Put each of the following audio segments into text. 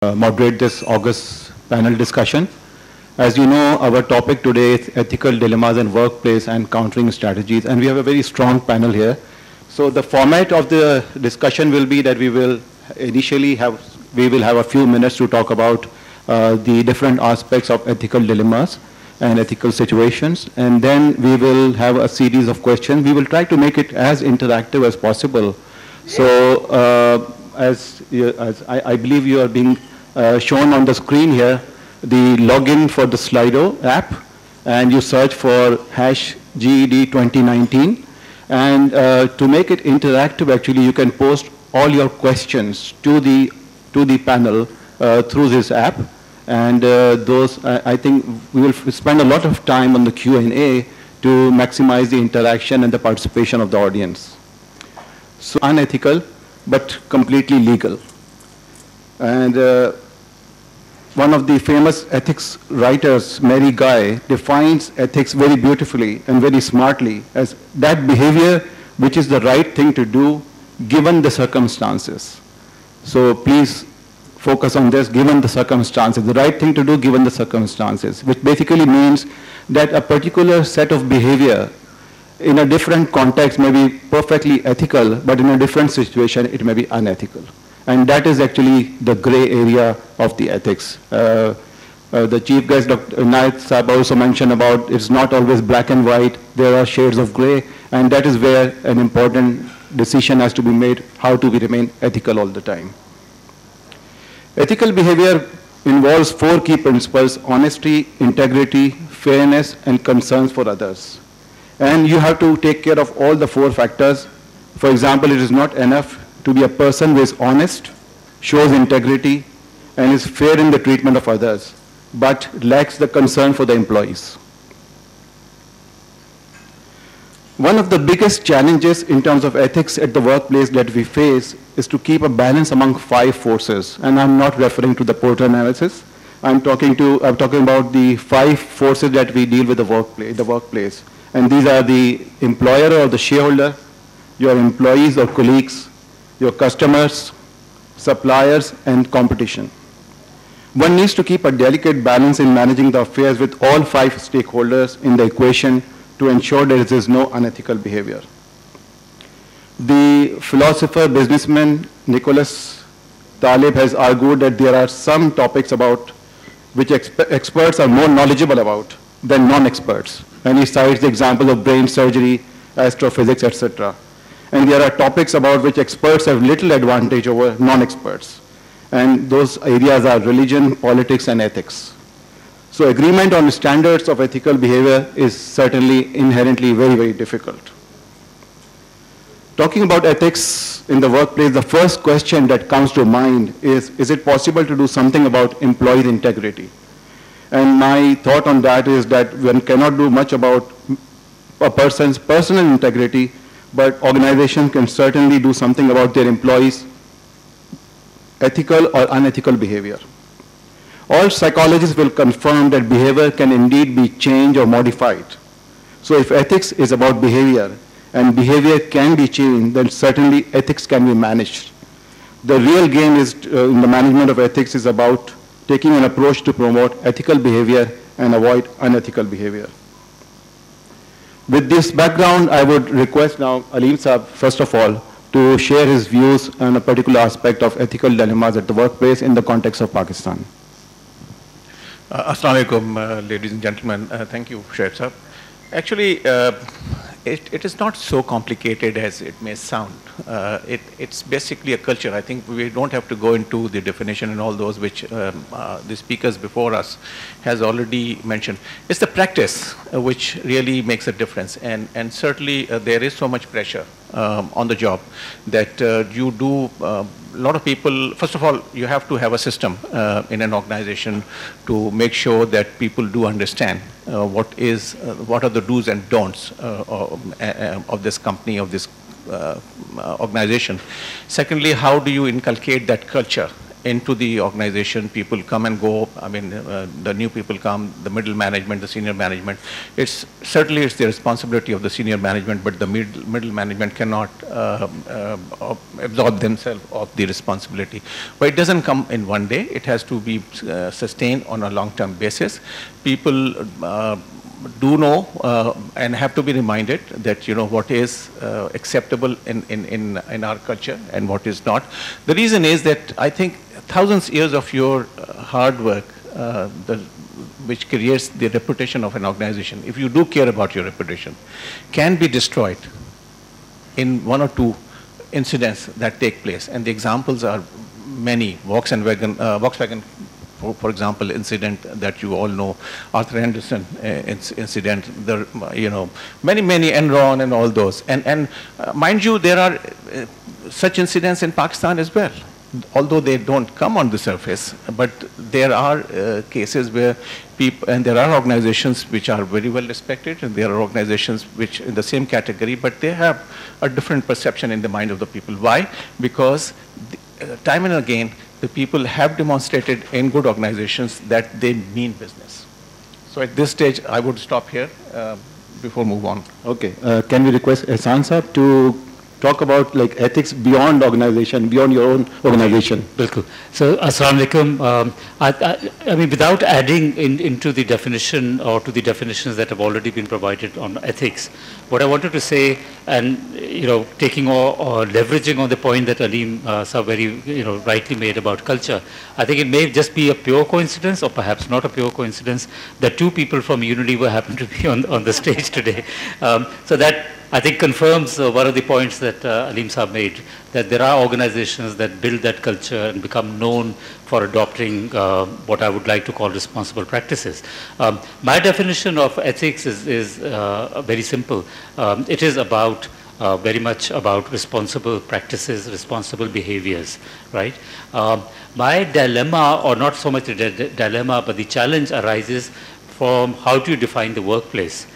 moderate this August panel discussion. As you know, our topic today is ethical dilemmas in workplace and countering strategies, and we have a very strong panel here. So the format of the discussion will be that we will have a few minutes to talk about the different aspects of ethical dilemmas and ethical situations, and then we will have a series of questions. We will try to make it as interactive as possible. So as I believe you are being shown on the screen here, the login for the Slido app, and you search for #GED 2019. And to make it interactive, actually, you can post all your questions to the panel through this app. And I think we will spend a lot of time on the Q&A to maximize the interaction and the participation of the audience. So unethical, but completely legal. And one of the famous ethics writers, Mary Guy, defines ethics very beautifully and very smartly as that behavior which is the right thing to do given the circumstances. So please focus on this, given the circumstances, the right thing to do given the circumstances, which basically means that a particular set of behavior in a different context may be perfectly ethical, but in a different situation it may be unethical. And that is actually the gray area of the ethics. The chief guest, Dr. Inayat Saab, also mentioned about it's not always black and white, there are shades of gray, and that is where an important decision has to be made, how do we remain ethical all the time. Ethical behavior involves 4 key principles: honesty, integrity, fairness, and concerns for others. And you have to take care of all the 4 factors. For example, it is not enough to be a person who is honest, shows integrity, and is fair in the treatment of others, but lacks the concern for the employees. One of the biggest challenges in terms of ethics at the workplace that we face is to keep a balance among 5 forces. And I'm not referring to the Porter analysis. I'm talking about the 5 forces that we deal with the workplace. And these are the employer or the shareholder, your employees or colleagues, your customers, suppliers, and competition. One needs to keep a delicate balance in managing the affairs with all 5 stakeholders in the equation to ensure there is no unethical behavior. The philosopher, businessman Nicholas Taleb has argued that there are some topics about which experts are more knowledgeable about than non-experts. And he cites the example of brain surgery, astrophysics, etc. And there are topics about which experts have little advantage over non-experts. And those areas are religion, politics, and ethics. So agreement on standards of ethical behavior is certainly inherently very, very difficult. Talking about ethics in the workplace, the first question that comes to mind is it possible to do something about employee integrity? And my thought on that is that one cannot do much about a person's personal integrity, but organizations can certainly do something about their employees' ethical or unethical behavior. All psychologists will confirm that behavior can indeed be changed or modified. So if ethics is about behavior and behavior can be changed, then certainly ethics can be managed. The real game is in the management of ethics is about taking an approach to promote ethical behavior and avoid unethical behavior. With this background, I would request now Aleem Saab, first of all, to share his views on a particular aspect of ethical dilemmas at the workplace in the context of Pakistan. Assalamu alaikum, ladies and gentlemen. Thank you, Shoaib sir. Actually, it is not so complicated as it may sound. It's basically a culture. I think we don't have to go into the definition and all those which the speakers before us has already mentioned. It's the practice which really makes a difference. And certainly there is so much pressure on the job that you do. A lot of people, first of all, you have to have a system in an organization to make sure that people do understand what are the do's and don'ts of this company, of this organization. Secondly, how do you inculcate that culture into the organization. People come and go. I mean, the new people come, the middle management, the senior management. Certainly it's the responsibility of the senior management, but the middle management cannot absorb themselves of the responsibility. But it doesn't come in one day. It has to be sustained on a long-term basis. People do know and have to be reminded that what is acceptable in our culture and what is not. The reason is that I think thousands of years of your hard work, which creates the reputation of an organization, if you do care about your reputation, can be destroyed in one or two incidents that take place. And the examples are many. Volkswagen, for example, incident that you all know, Arthur Henderson incident, many Enron and all those. And mind you, there are such incidents in Pakistan as well, although they don't come on the surface. But there are cases where people, and there are organizations which are very well respected, and there are organizations which in the same category, but they have a different perception in the mind of the people. Why? Because time and again, the people have demonstrated in good organizations that they mean business. So at this stage, I would stop here before move on. Okay. Can we request Ehsan Saab to talk about ethics beyond organization, beyond your own organization? Bilkul. So, Assalamu alaikum. I mean, without adding into the definition or to the definitions that have already been provided on ethics, what I wanted to say, and taking or leveraging on the point that Aleem Saab very rightly made about culture, I think it may just be a pure coincidence, or perhaps not a pure coincidence, that two people from Unilever happen to be on the stage today. So that I think confirms one of the points that Aleem Saab made, that there are organizations that build that culture and become known for adopting what I would like to call responsible practices. My definition of ethics is very simple. It is about very much about responsible practices, responsible behaviors, right? My dilemma, or not so much a dilemma, but the challenge arises from how do you define the workplace.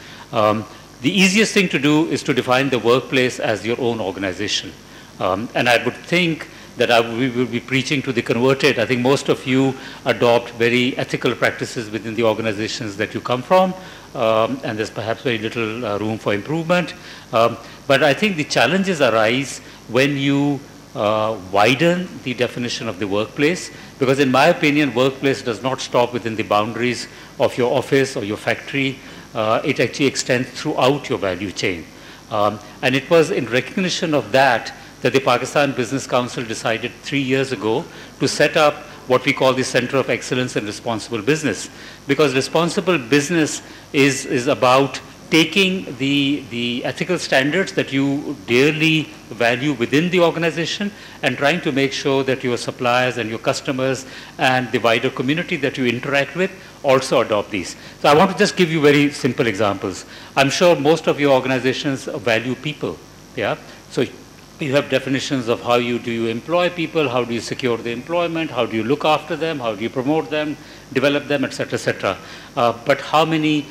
The easiest thing to do is to define the workplace as your own organization. And I would think that we will be preaching to the converted. I think most of you adopt very ethical practices within the organizations that you come from, and there's perhaps very little room for improvement. But I think the challenges arise when you widen the definition of the workplace, because in my opinion, workplace does not stop within the boundaries of your office or your factory. It actually extends throughout your value chain. And it was in recognition of that the Pakistan Business Council decided 3 years ago to set up what we call the Center of Excellence in Responsible Business. Because responsible business is about taking the ethical standards that you dearly value within the organization and trying to make sure that your suppliers and your customers and the wider community that you interact with also adopt these. So I want to just give you very simple examples. I'm sure most of your organizations value people. Yeah. So you have definitions of how do you employ people, how do you secure the employment, how do you look after them, how do you promote them, develop them, etc., etc. But how many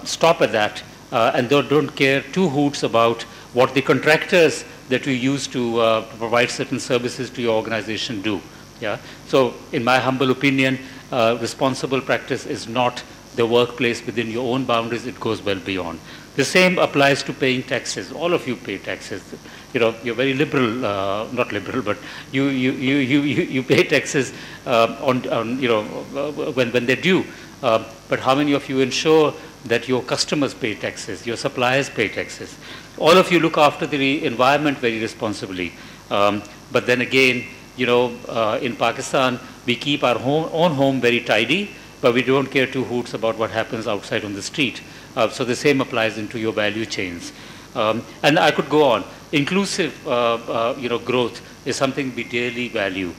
stop at that and don't care two hoots about what the contractors that you use to provide certain services to your organization do? Yeah. So in my humble opinion, responsible practice is not the workplace within your own boundaries. It goes well beyond. The same applies to paying taxes. All of you pay taxes. You're very liberal, not liberal, but you pay taxes on when they're due. But how many of you ensure that your customers pay taxes, your suppliers pay taxes? All of you look after the environment very responsibly. But then again, in Pakistan, we keep our own home very tidy, but we don't care two hoots about what happens outside on the street. So the same applies into your value chains. And I could go on. Inclusive, growth is something we dearly value.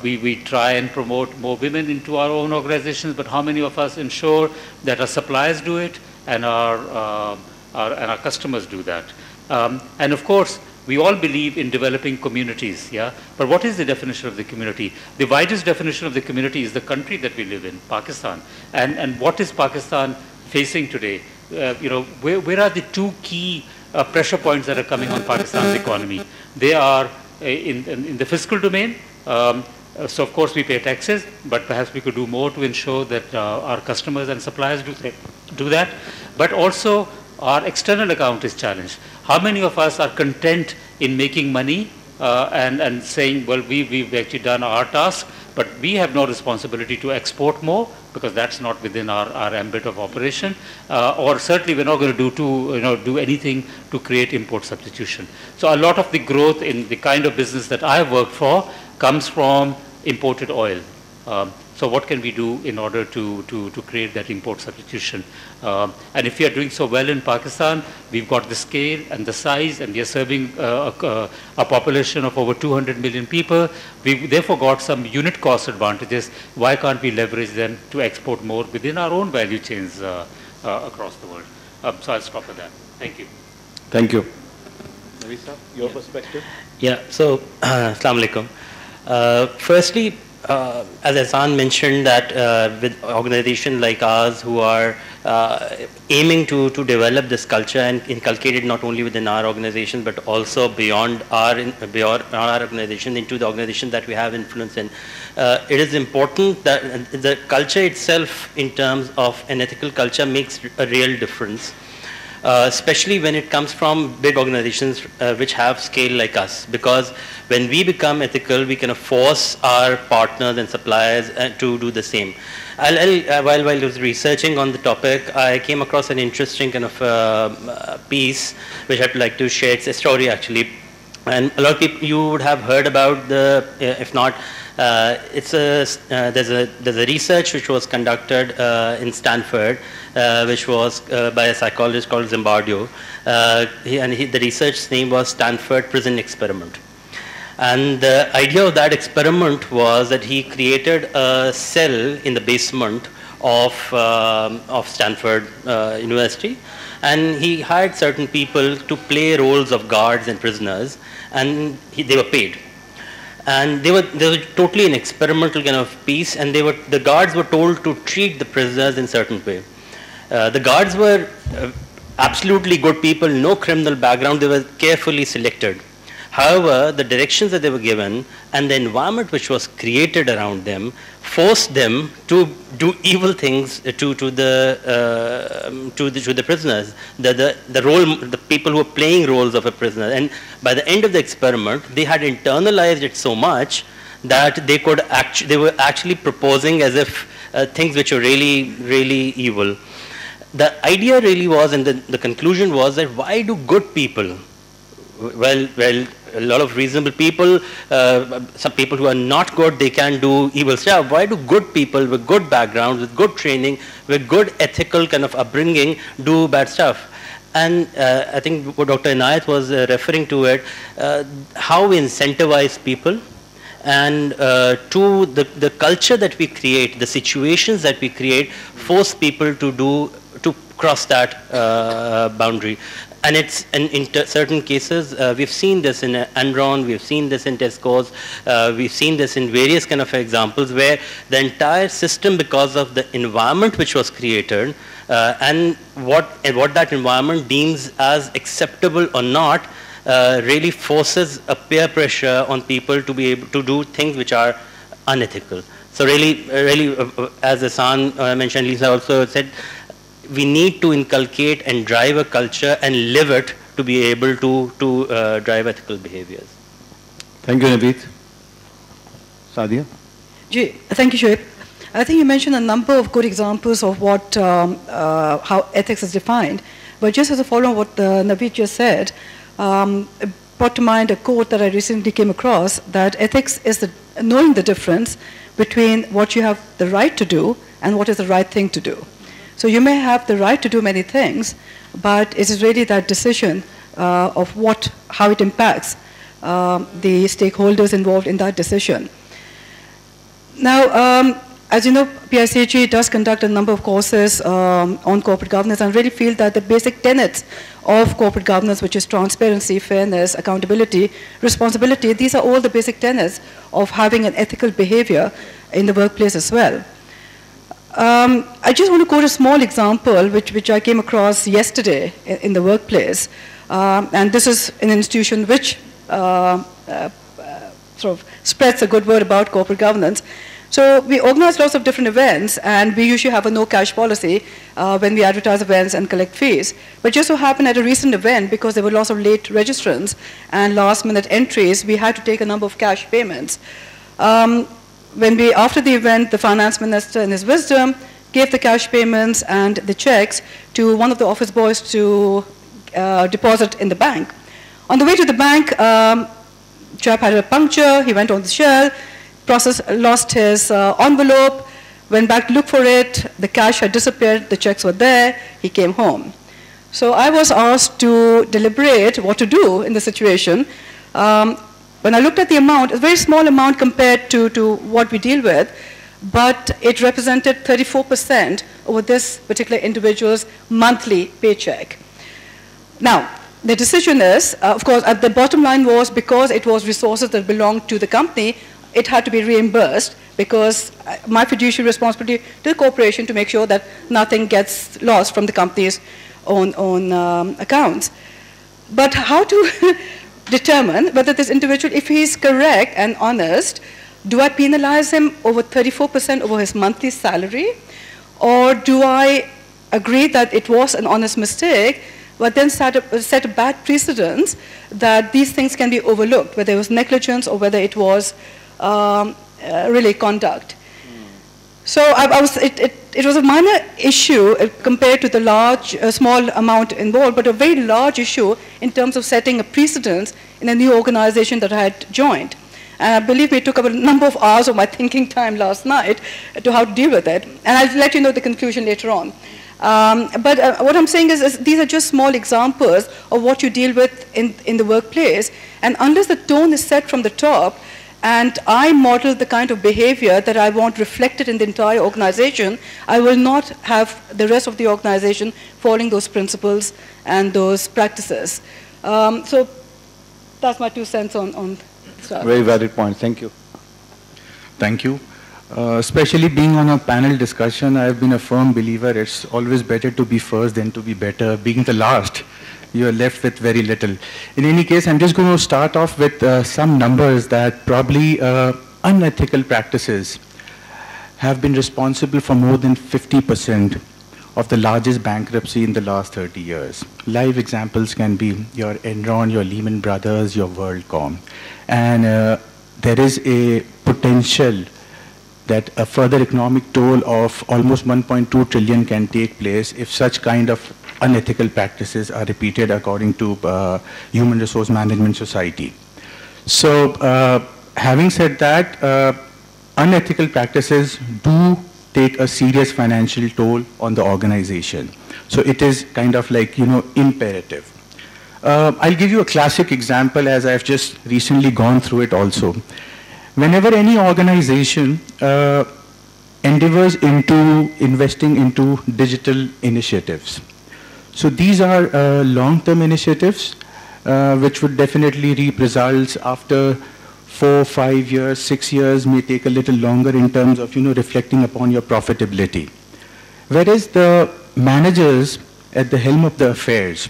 We try and promote more women into our own organizations, but how many of us ensure that our suppliers do it and our customers do that? And of course, we all believe in developing communities, yeah? But what is the definition of the community? The widest definition of the community is the country that we live in, Pakistan. And what is Pakistan facing today? Where are the two key pressure points that are coming on Pakistan's economy? They are in the fiscal domain. So of course we pay taxes, but perhaps we could do more to ensure that our customers and suppliers do that. But also our external account is challenged. How many of us are content in making money and saying, well, we've actually done our task, but we have no responsibility to export more because that's not within our ambit of operation, or certainly we're not going to do anything to create import substitution. So a lot of the growth in the kind of business that I work for comes from imported oil. So what can we do in order to create that import substitution? And if we are doing so well in Pakistan, we've got the scale and the size, and we are serving a population of over 200 million people. We've therefore got some unit cost advantages. Why can't we leverage them to export more within our own value chains across the world? So I'll stop at that. Thank you. Thank you. Navisa, your perspective? Yeah, so, Assalamu alaikum. Firstly, as Ahsan mentioned, that with organizations like ours who are aiming to develop this culture and inculcate it not only within our organization but also beyond our organization into the organization that we have influence in, it is important that the culture itself in terms of an ethical culture makes a real difference. Especially when it comes from big organizations which have scale like us, because when we become ethical, we can force our partners and suppliers to do the same. While I was researching on the topic, I came across an interesting kind of piece which I'd like to share. It's a story actually, and a lot of people you would have heard about the, if not. There's a research which was conducted in Stanford, which was by a psychologist called Zimbardo. The research's name was Stanford Prison Experiment. And the idea of that experiment was that he created a cell in the basement of Stanford University, and he hired certain people to play roles of guards and prisoners, and they were paid. And they were totally an experimental kind of piece, and the guards were told to treat the prisoners in a certain way. The guards were absolutely good people, no criminal background, they were carefully selected. However, the directions that they were given and the environment which was created around them forced them to do evil things to the prisoners, the people who were playing roles of a prisoner. And by the end of the experiment, they had internalized it so much that they were actually proposing as if things which were really, really evil. The idea really was, and the conclusion was that why do good people, well, a lot of reasonable people, some people who are not good, they can do evil stuff. Why do good people with good backgrounds, with good training, with good ethical kind of upbringing do bad stuff? And I think what Dr. Inayat was referring to it, how we incentivize people, and to the culture that we create, the situations that we create, force people to cross that boundary. And it's in certain cases, we've seen this in Enron, we've seen this in Tesco's, we've seen this in various kind of examples where the entire system, because of the environment which was created and what that environment deems as acceptable or not, really forces a peer pressure on people to be able to do things which are unethical. So really, as Ahsan mentioned, Lisa also said, we need to inculcate and drive a culture and live it to be able to drive ethical behaviors. Thank you, Naveed. Sadia? Thank you, Shoaib. I think you mentioned a number of good examples of what, how ethics is defined. But just as a follow on what Naveed just said, brought to mind a quote that I recently came across, that ethics is knowing the difference between what you have the right to do and what is the right thing to do. So you may have the right to do many things, but it is really that decision of how it impacts the stakeholders involved in that decision. Now, as you know, PICG does conduct a number of courses on corporate governance, and really feel that the basic tenets of corporate governance, which is transparency, fairness, accountability, responsibility, these are all the basic tenets of having an ethical behavior in the workplace as well. I just want to quote a small example which I came across yesterday in the workplace. And this is an institution which sort of spreads a good word about corporate governance. So we organize lots of different events, and we usually have a no cash policy when we advertise events and collect fees. But just so happened at a recent event, because there were lots of late registrants and last minute entries, we had to take a number of cash payments. After the event, the finance minister in his wisdom gave the cash payments and the checks to one of the office boys to deposit in the bank. On the way to the bank, chap had a puncture, he went on the shell, lost his envelope, went back to look for it, the cash had disappeared, the checks were there, he came home. So I was asked to deliberate what to do in the situation. When I looked at the amount, a very small amount compared to what we deal with, but it represented 34% over this particular individual's monthly paycheck. Now, the decision is, of course, at the bottom line was, because it was resources that belonged to the company, it had to be reimbursed, because my fiduciary responsibility to the corporation to make sure that nothing gets lost from the company's own accounts. But how to determine whether this individual, if he's correct and honest, do I penalize him over 34% over his monthly salary? Or do I agree that it was an honest mistake, but then set a bad precedence that these things can be overlooked, whether it was negligence or whether it was really conduct? So it was a minor issue compared to the small amount involved, but a very large issue in terms of setting a precedence in a new organization that I had joined. And I believe it took a number of hours of my thinking time last night to how to deal with it. And I'll let you know the conclusion later on. But what I'm saying is these are just small examples of what you deal with in the workplace. And unless the tone is set from the top, and I model the kind of behavior that I want reflected in the entire organization, I will not have the rest of the organization following those principles and those practices. So that's my 2 cents on stuff. Very valid point. Thank you. Thank you. Especially being on a panel discussion, I've been a firm believer it's always better to be first than to be better. Being the last, you're left with very little. In any case, I'm just going to start off with some numbers that probably unethical practices have been responsible for more than 50% of the largest bankruptcy in the last 30 years. Live examples can be your Enron, your Lehman Brothers, your WorldCom. And there is a potential that a further economic toll of almost 1.2 trillion can take place if such kind of unethical practices are repeated according to Human Resource Management Society. So having said that, unethical practices do take a serious financial toll on the organization. So it is kind of like, imperative. I'll give you a classic example as I've just recently gone through it also. Whenever any organization endeavors into investing into digital initiatives, so these are long-term initiatives which would definitely reap results after 4, 5 years, 6 years, may take a little longer in terms of reflecting upon your profitability. Whereas the managers at the helm of the affairs,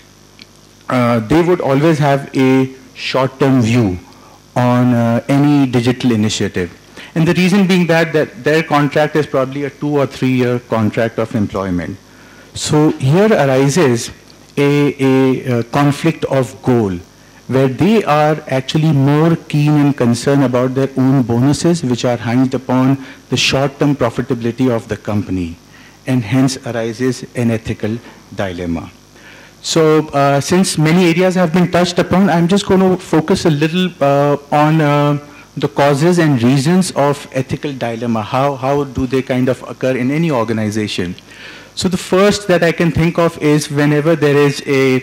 they would always have a short-term view on any digital initiative. And the reason being that their contract is probably a 2 or 3 year contract of employment. So here arises a conflict of goal, where they are actually more keen and concerned about their own bonuses, which are hinged upon the short-term profitability of the company, and hence arises an ethical dilemma. So since many areas have been touched upon, I'm just going to focus a little on the causes and reasons of ethical dilemma. How do they kind of occur in any organization? So the first that I can think of is whenever there is a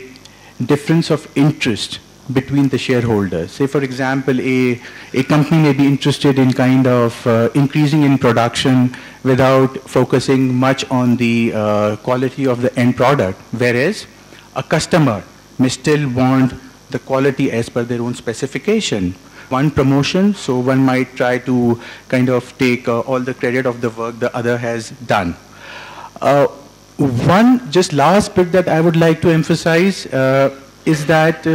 difference of interest between the shareholders. Say, for example, a company may be interested in kind of increasing in production without focusing much on the quality of the end product, whereas a customer may still want the quality as per their own specification. One promotion, so one might try to kind of take all the credit of the work the other has done. One just last bit that I would like to emphasize is that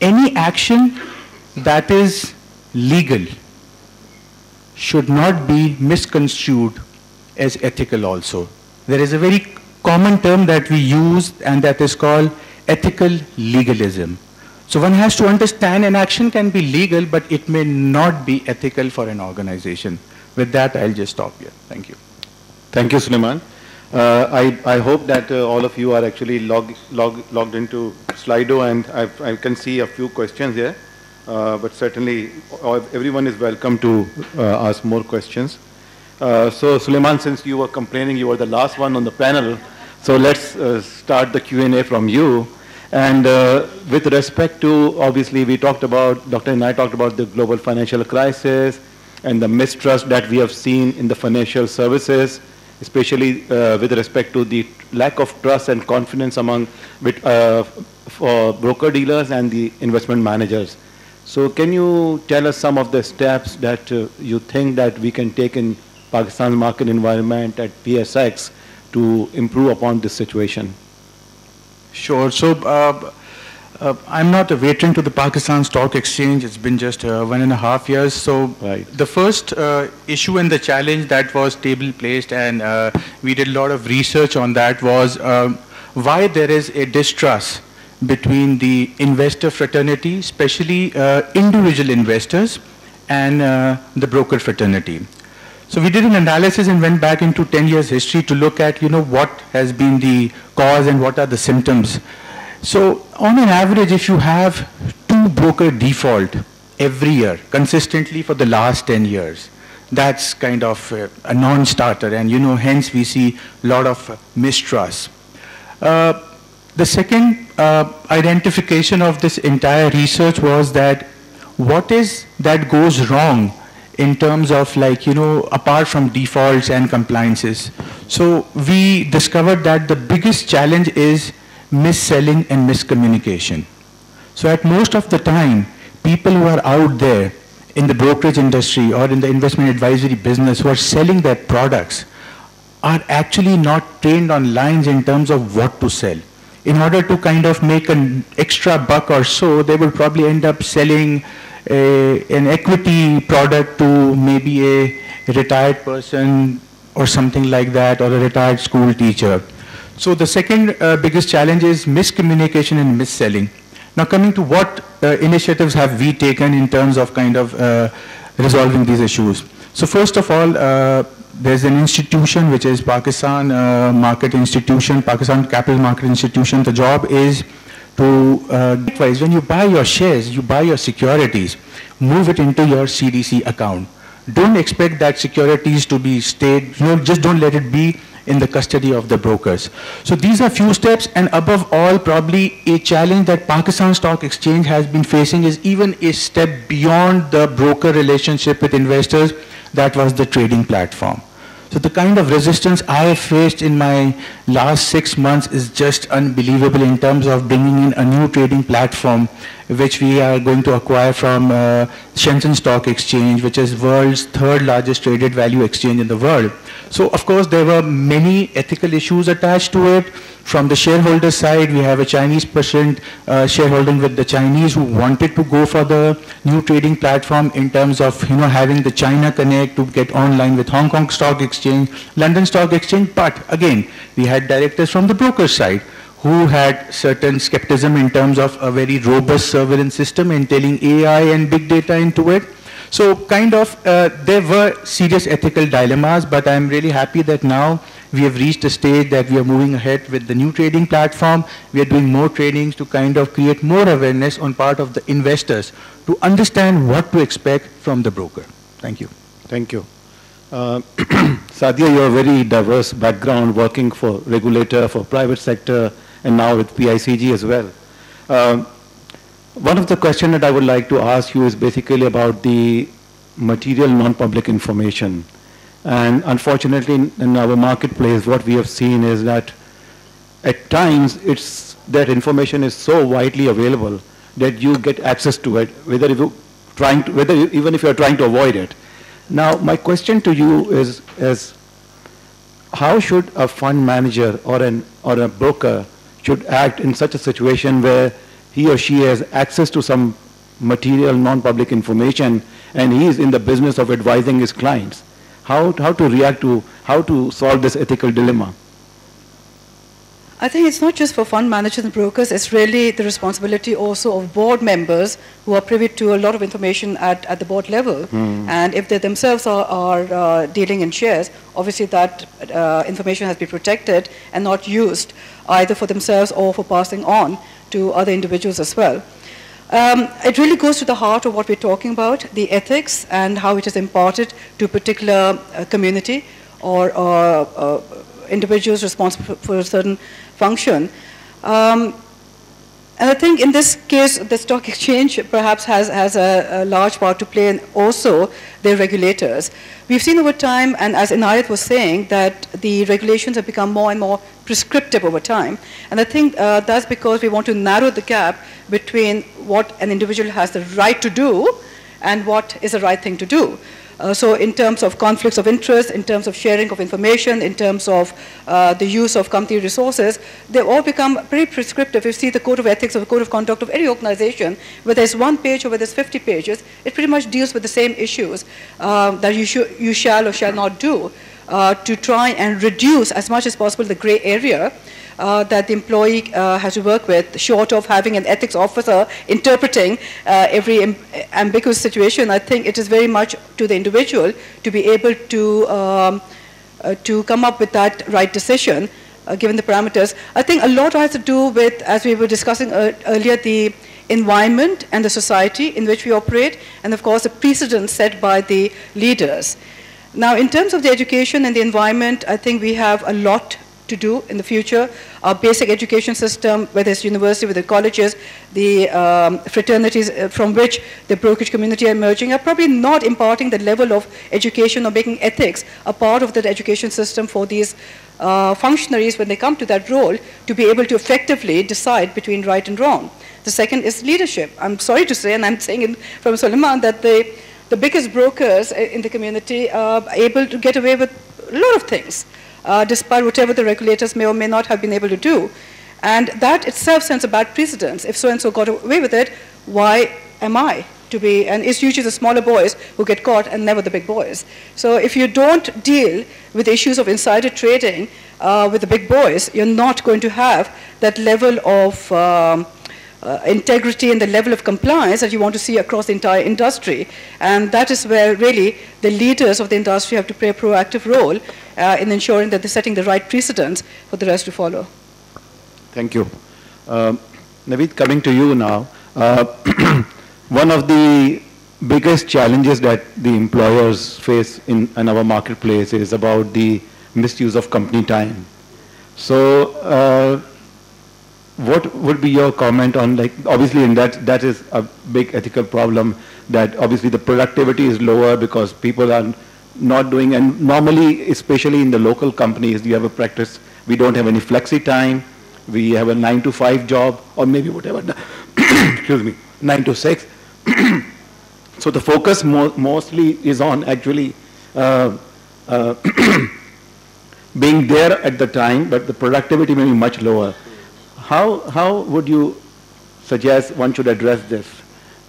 any action that is legal should not be misconstrued as ethical also. There is a very common term that we use, and that is called ethical legalism. So one has to understand an action can be legal, but it may not be ethical for an organization. With that, I'll just stop here. Thank you. Thank you, Suleiman. I hope that all of you are actually logged into Slido, and I can see a few questions here. But certainly, everyone is welcome to ask more questions. So, Suleiman, since you were complaining you were the last one on the panel, so let's start the Q&A from you. And with respect to, obviously, we talked about, Dr. and I talked about the global financial crisis and the mistrust that we have seen in the financial services, especially with respect to the lack of trust and confidence among for broker-dealers and the investment managers. So can you tell us some of the steps that you think that we can take in Pakistan's market environment at PSX to improve upon this situation? Sure. So I'm not a veteran to the Pakistan Stock Exchange. It's been just 1.5 years. So the first issue and the challenge that was table placed, and we did a lot of research on that, was why there is a distrust between the investor fraternity, especially individual investors, and the broker fraternity. So we did an analysis and went back into 10 years history to look at, what has been the cause and what are the symptoms. So on an average, if you have 2 broker default every year, consistently for the last 10 years, that's kind of a non-starter, and hence we see a lot of mistrust. The second identification of this entire research was that what is that goes wrong in terms of apart from defaults and compliances. So we discovered that the biggest challenge is mis-selling and miscommunication. So at most of the time, people who are out there in the brokerage industry or in the investment advisory business who are selling their products are actually not trained on lines in terms of what to sell. In order to kind of make an extra buck or so, they will probably end up selling an equity product to maybe a retired person or something like that, or a retired school teacher. So the second biggest challenge is miscommunication and mis-selling. Now coming to what initiatives have we taken in terms of kind of resolving these issues. So first of all, there's an institution which is Pakistan Market Institution, Pakistan Capital Market Institution. The job is to, when you buy your shares, you buy your securities, move it into your CDC account. Don't expect that securities to be stayed, just don't let it be in the custody of the brokers. So these are few steps, and above all, probably a challenge that Pakistan Stock Exchange has been facing is even a step beyond the broker relationship with investors. That was the trading platform. So the kind of resistance I have faced in my last 6 months is just unbelievable in terms of bringing in a new trading platform, which we are going to acquire from Shenzhen Stock Exchange, which is world's 3rd largest traded value exchange in the world. So of course there were many ethical issues attached to it. From the shareholder side, we have a Chinese percent shareholding with the Chinese who wanted to go for the new trading platform in terms of having the China Connect to get online with Hong Kong Stock Exchange, London Stock Exchange. But again, we had directors from the broker side who had certain skepticism in terms of a very robust surveillance system entailing AI and big data into it. So kind of there were serious ethical dilemmas, but I'm really happy that now we have reached a stage that we are moving ahead with the new trading platform. We are doing more trainings to kind of create more awareness on part of the investors to understand what to expect from the broker. Thank you. Thank you. Sadia, you have a very diverse background working for regulator, for private sector, and now with PICG as well. One of the questions that I would like to ask you is basically about the material non-public information. And unfortunately, in our marketplace, what we have seen is that at times that information is so widely available that you get access to it, even if you are trying to avoid it. Now, my question to you is how should a fund manager or a broker should act in such a situation where he or she has access to some material, non-public information, and he is in the business of advising his clients. How to react to, how to solve this ethical dilemma? I think it's not just for fund managers and brokers, it's really the responsibility also of board members who are privy to a lot of information at the board level. And if they themselves are dealing in shares, obviously that information has to be protected and not used either for themselves or for passing on to other individuals as well. It really goes to the heart of what we're talking about, the ethics and how it is imparted to a particular community or individuals responsible for a certain function. And I think in this case, the stock exchange perhaps has a large part to play, and also their regulators. We've seen over time, and as Inayat was saying, that the regulations have become more and more prescriptive over time. And I think that's because we want to narrow the gap between what an individual has the right to do and what is the right thing to do. So in terms of conflicts of interest, in terms of sharing of information, in terms of the use of company resources, they've all become pretty prescriptive. You see the code of ethics or the code of conduct of any organization, whether it's 1 page or whether it's 50 pages, it pretty much deals with the same issues that you shall or shall not do to try and reduce as much as possible the gray area that the employee has to work with, short of having an ethics officer interpreting every ambiguous situation. I think it is very much to the individual to be able to come up with that right decision, given the parameters. I think a lot has to do with, as we were discussing earlier, the environment and the society in which we operate, and of course the precedents set by the leaders. Now, in terms of the education and the environment, I think we have a lot to do in the future. Our basic education system, whether it's university, whether colleges, the fraternities from which the brokerage community are emerging, are probably not imparting the level of education or making ethics a part of that education system for these functionaries when they come to that role to be able to effectively decide between right and wrong. The second is leadership. I'm sorry to say, and I'm saying from Suleiman, that the biggest brokers in the community are able to get away with a lot of things, despite whatever the regulators may or may not have been able to do. And that itself sends a bad precedence. If so-and-so got away with it, why am I to be? And it's usually the smaller boys who get caught and never the big boys. So if you don't deal with issues of insider trading with the big boys, you're not going to have that level of integrity and the level of compliance that you want to see across the entire industry. And that is where really the leaders of the industry have to play a proactive role in ensuring that they're setting the right precedents for the rest to follow. Thank you. Naveed, coming to you now. One of the biggest challenges that the employers face in our marketplace is about the misuse of company time. So what would be your comment on, like, obviously in that is a big ethical problem, that obviously the productivity is lower because people are not doing, and normally, especially in the local companies, you have a practice, we don't have any flexi time, we have a 9 to 5 job, or maybe whatever, excuse me, 9 to 6. So the focus mostly is on actually being there at the time, but the productivity may be much lower. How would you suggest one should address this?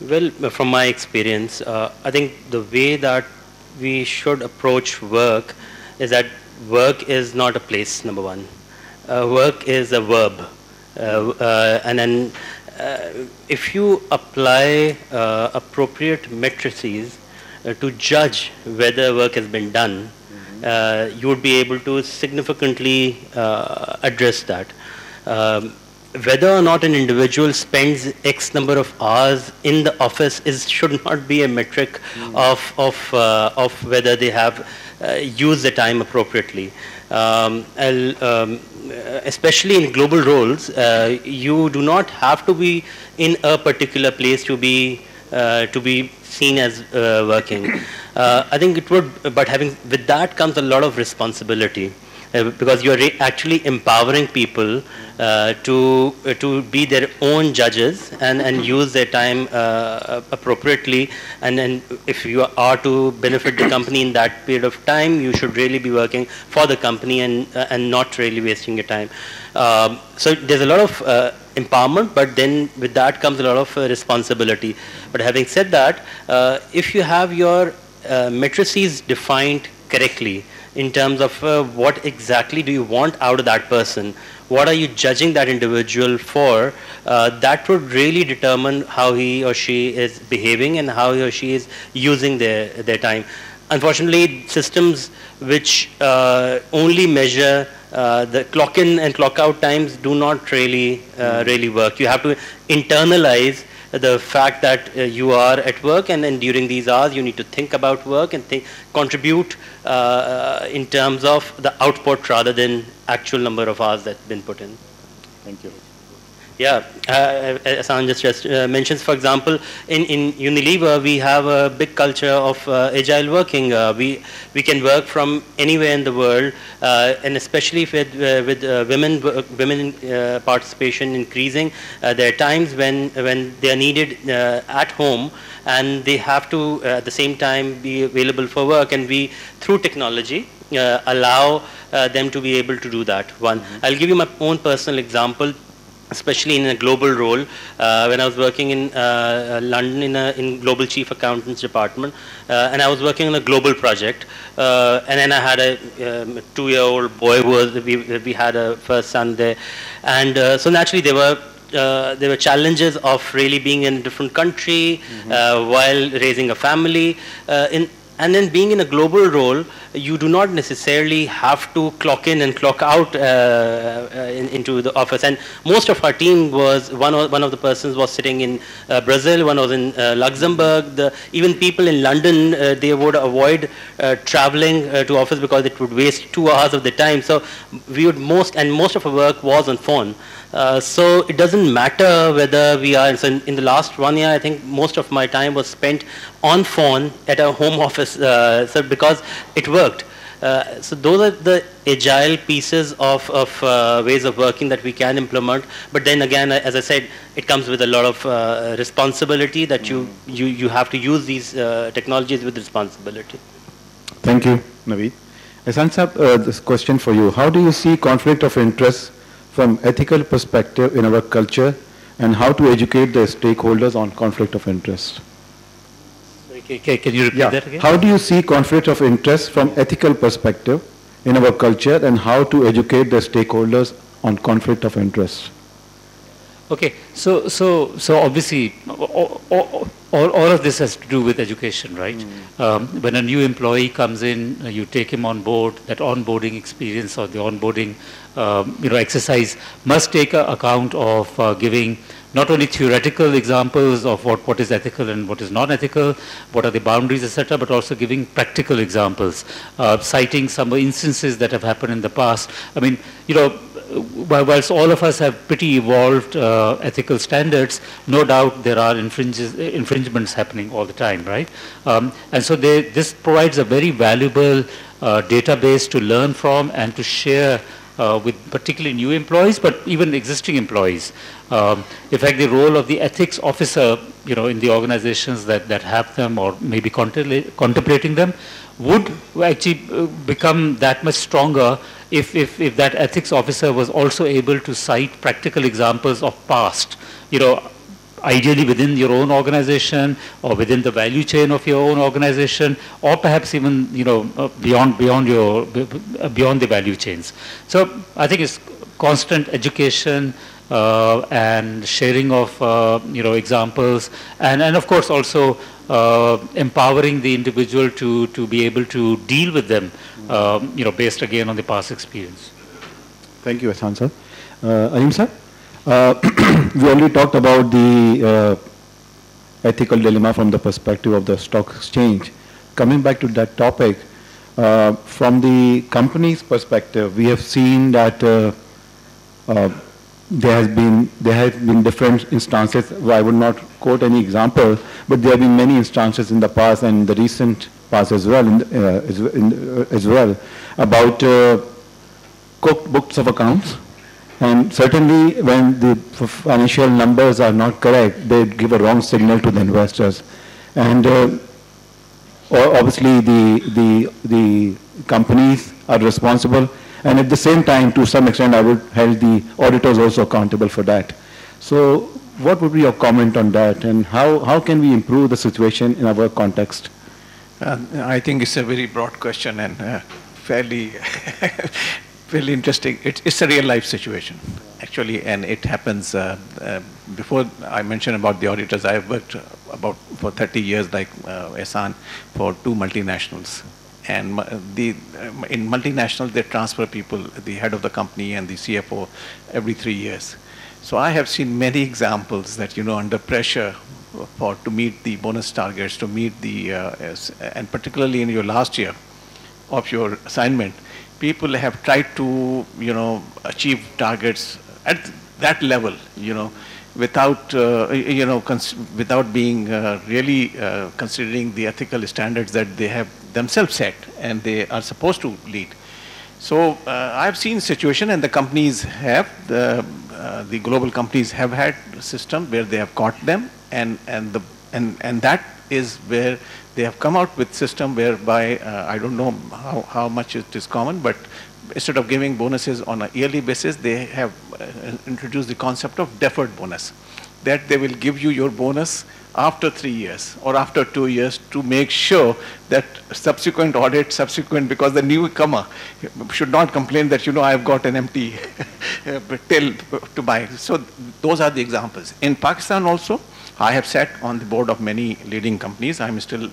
Well, from my experience, I think the way that we should approach work is that work is not a place, number one. Work is a verb. And then if you apply appropriate matrices to judge whether work has been done, you would be able to significantly address that. Whether or not an individual spends X number of hours in the office should not be a metric of whether they have used the time appropriately. Especially in global roles, you do not have to be in a particular place to be seen as working. I think it would, but with that comes a lot of responsibility. Because you are actually empowering people to be their own judges and use their time appropriately. And then if you are to benefit the company in that period of time, you should really be working for the company and not really wasting your time. So there's a lot of empowerment, but then with that comes a lot of responsibility. But having said that, if you have your matrices defined correctly in terms of what exactly do you want out of that person, what are you judging that individual for, that would really determine how he or she is behaving and how he or she is using their time. Unfortunately, systems which only measure the clock in and clock out times do not really really work. You have to internalize the fact that you are at work, and then during these hours you need to think about work and contribute in terms of the output rather than actual number of hours that's been put in. Thank you. Yeah, Asan just mentions, for example, in Unilever, we have a big culture of agile working. We can work from anywhere in the world, and especially with women participation increasing. There are times when they are needed at home, and they have to at the same time be available for work, and we, through technology, allow them to be able to do that. One, I'll give you my own personal example, especially in a global role. When I was working in London in Global Chief Accountants Department, and I was working on a global project, and then I had a 2-year-old boy we had a first son there, and so naturally there were challenges of really being in a different country while raising a family. And then being in a global role, you do not necessarily have to clock in and clock out into the office. And most of our team was, one of the persons was sitting in Brazil, one was in Luxembourg. Even people in London, they would avoid traveling to office because it would waste 2 hours of their time. So we would most of our work was on phone. So it doesn't matter whether we are, so in the last 1 year, I think most of my time was spent on phone at a home office, so because it worked. So those are the agile pieces of ways of working that we can implement. But then again, as I said, it comes with a lot of responsibility that you have to use these technologies with responsibility. Thank you, Naveed. Ahsan Saab, this question for you. How do you see conflict of interest from ethical perspective in our culture, and how to educate the stakeholders on conflict of interest? Can you repeat that again? How do you see conflict of interest from ethical perspective in our culture, and how to educate the stakeholders on conflict of interest? Okay, so obviously all of this has to do with education, right? When a new employee comes in, you take him on board. That onboarding experience or the onboarding exercise must take account of giving not only theoretical examples of what is ethical and what is not ethical, what are the boundaries, etc., but also giving practical examples, citing some instances that have happened in the past. I mean, whilst all of us have pretty evolved ethical standards, no doubt there are infringements happening all the time, right? And so this provides a very valuable database to learn from and to share with particularly new employees, but even existing employees. In fact, the role of the ethics officer, in the organizations that have them or maybe contemplating them, would actually become that much stronger if that ethics officer was also able to cite practical examples of past, ideally within your own organization or within the value chain of your own organization, or perhaps even beyond the value chains. So I think it's constant education and sharing of examples, and of course also empowering the individual to be able to deal with them, based again on the past experience. Thank you, Ahsan sir. Alim sir, we already talked about the ethical dilemma from the perspective of the stock exchange. Coming back to that topic, from the company's perspective, we have seen that there have been different instances. I would not quote any example, but there have been many instances in the past and the recent past as well, about cooked books of accounts. And certainly when the financial numbers are not correct, they give a wrong signal to the investors. And obviously the companies are responsible. And at the same time, to some extent, I would hold the auditors also accountable for that. So what would be your comment on that, and how can we improve the situation in our context? I think it's a very broad question and fairly, fairly interesting. It's a real life situation, actually, and it happens. Before I mentioned about the auditors, I have worked for 30 years, like Ehsan, for 2 multinationals. And in multinationals, they transfer people, the head of the company and the CFO, every 3 years. So I have seen many examples that, under pressure to meet the bonus targets, to meet the, and particularly in your last year of your assignment, people have tried to, achieve targets at that level, without, without being really considering the ethical standards that they have themselves set and they are supposed to lead. So I've seen situation, and the companies have, the global companies have had a system where they have caught them, and that is where they have come out with system whereby, I don't know how much it is common, but instead of giving bonuses on a yearly basis, they have introduced the concept of deferred bonus, that they will give you your bonus after 3 years or after 2 years to make sure that subsequent audit, because the newcomer should not complain that, I've got an empty till to buy. So those are the examples. In Pakistan also, I have sat on the board of many leading companies. I'm still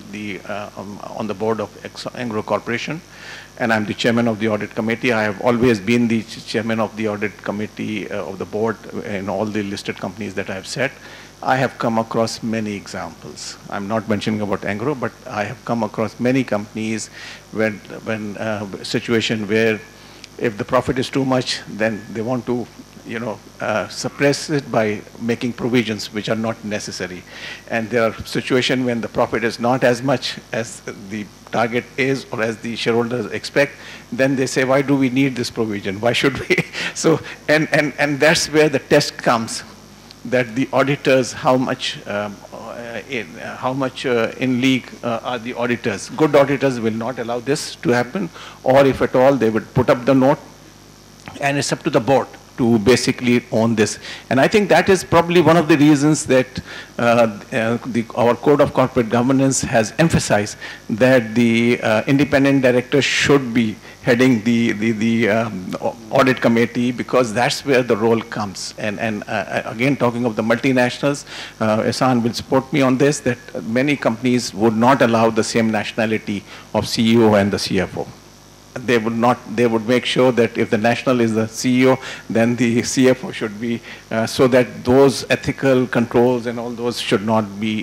on the board of Anglo Corporation, and I'm the chairman of the audit committee. I have always been the chairman of the audit committee of the board in all the listed companies that I have sat. I have come across many examples. I'm not mentioning about Anglo, but I have come across many companies when situation where if the profit is too much, then they want to suppress it by making provisions which are not necessary. And there are situations when the profit is not as much as the target is or as the shareholders expect, then they say, why do we need this provision? Why should we? So, and that's where the test comes, that the auditors, how much in league are the auditors. Good auditors will not allow this to happen, or if at all, they would put up the note, and it's up to the board to basically own this. And I think that is probably one of the reasons that our Code of Corporate Governance has emphasized that the independent director should be heading the audit committee, because that's where the role comes. And again, talking of the multinationals, Ehsan will support me on this, that many companies would not allow the same nationality of CEO and the CFO. They would make sure that if the national is the CEO, then the CFO should be, so that those ethical controls and all those should not be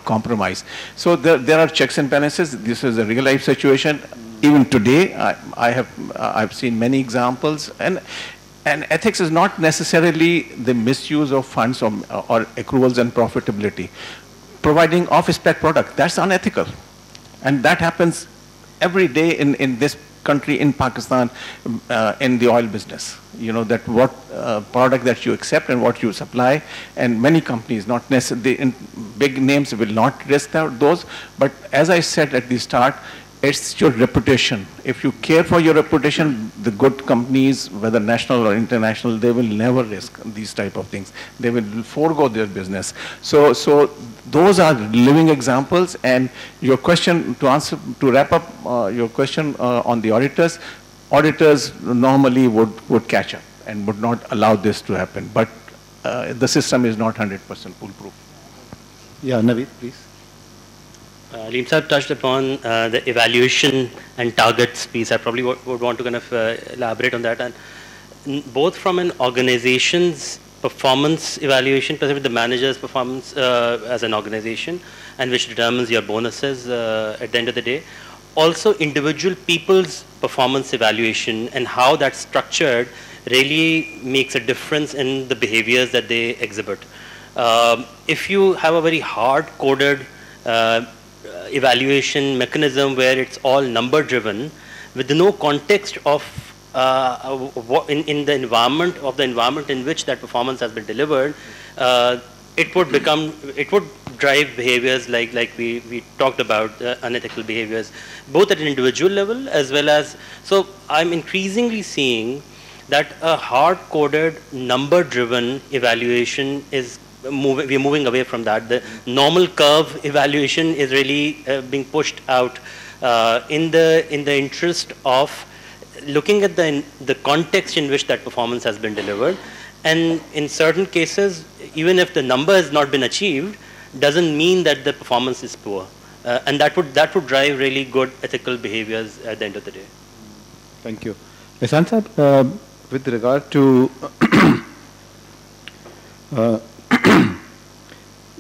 compromised. So there are checks and balances. This is a real life situation. Even today, I've seen many examples, and ethics is not necessarily the misuse of funds or accruals and profitability. Providing off-spec product, that's unethical, and that happens every day in this country, in Pakistan, in the oil business. That what product that you accept and what you supply, and many companies, not necessarily big names, will not risk those. But as I said at the start, it's your reputation. If you care for your reputation, the good companies, whether national or international, they will never risk these type of things. They will forego their business. So those are living examples. And your question, to wrap up your question on the auditors normally would catch up and would not allow this to happen. But the system is not 100% foolproof. Yeah, Naveed, please. Aleem Saab touched upon the evaluation and targets piece. I probably would want to kind of elaborate on that. And both from an organization's performance evaluation, specifically the manager's performance as an organization, and which determines your bonuses at the end of the day. Also individual people's performance evaluation and how that's structured really makes a difference in the behaviors that they exhibit. If you have a very hard-coded evaluation mechanism where it's all number driven with no context of in the environment in which that performance has been delivered, it would drive behaviors like we talked about, unethical behaviors, both at an individual level as well as, so I'm increasingly seeing that a hard-coded, number-driven evaluation is we're moving away from that. The normal curve evaluation is really being pushed out in the interest of looking at the context in which that performance has been delivered. And in certain cases, even if the number has not been achieved, doesn't mean that the performance is poor. And that would drive really good ethical behaviors at the end of the day. Thank you. Ehsan Sahab, with regard to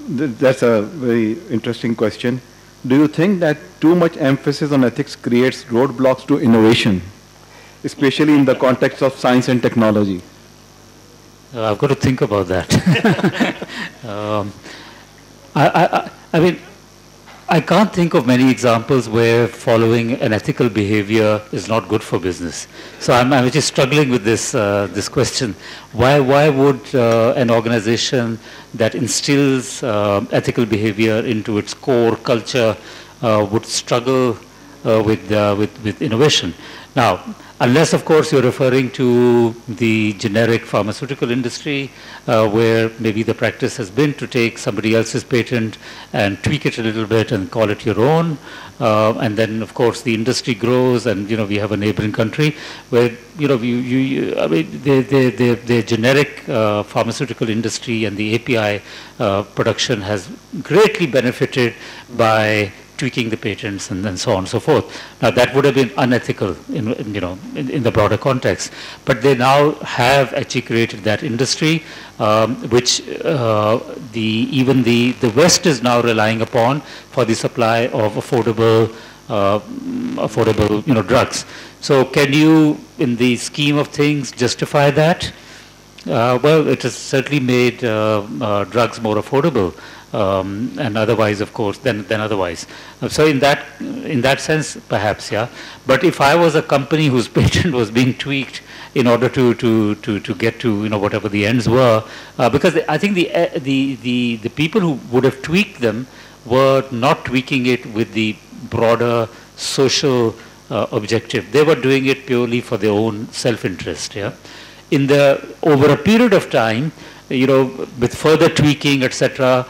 that's a very interesting question. Do you think that too much emphasis on ethics creates roadblocks to innovation, especially in the context of science and technology? I've got to think about that. I mean, I can't think of many examples where following an ethical behavior is not good for business. So I'm just struggling with this this question. Why would an organization that instills ethical behavior into its core culture would struggle with innovation? Now, unless, of course, you're referring to the generic pharmaceutical industry, where maybe the practice has been to take somebody else's patent and tweak it a little bit and call it your own. And then, of course, the industry grows, and we have a neighboring country where I mean, the generic pharmaceutical industry and the API production has greatly benefited by tweaking the patents and so on and so forth. Now that would have been unethical in the broader context, but they now have actually created that industry, which even the West is now relying upon for the supply of affordable drugs. So can you, in the scheme of things, justify that? Well, it has certainly made drugs more affordable. And otherwise, of course, than otherwise. So in that sense, perhaps, yeah. But if I was a company whose patent was being tweaked in order to get to whatever the ends were, because I think the people who would have tweaked them were not tweaking it with the broader social objective. They were doing it purely for their own self-interest. Yeah. Over a period of time, with further tweaking, etc.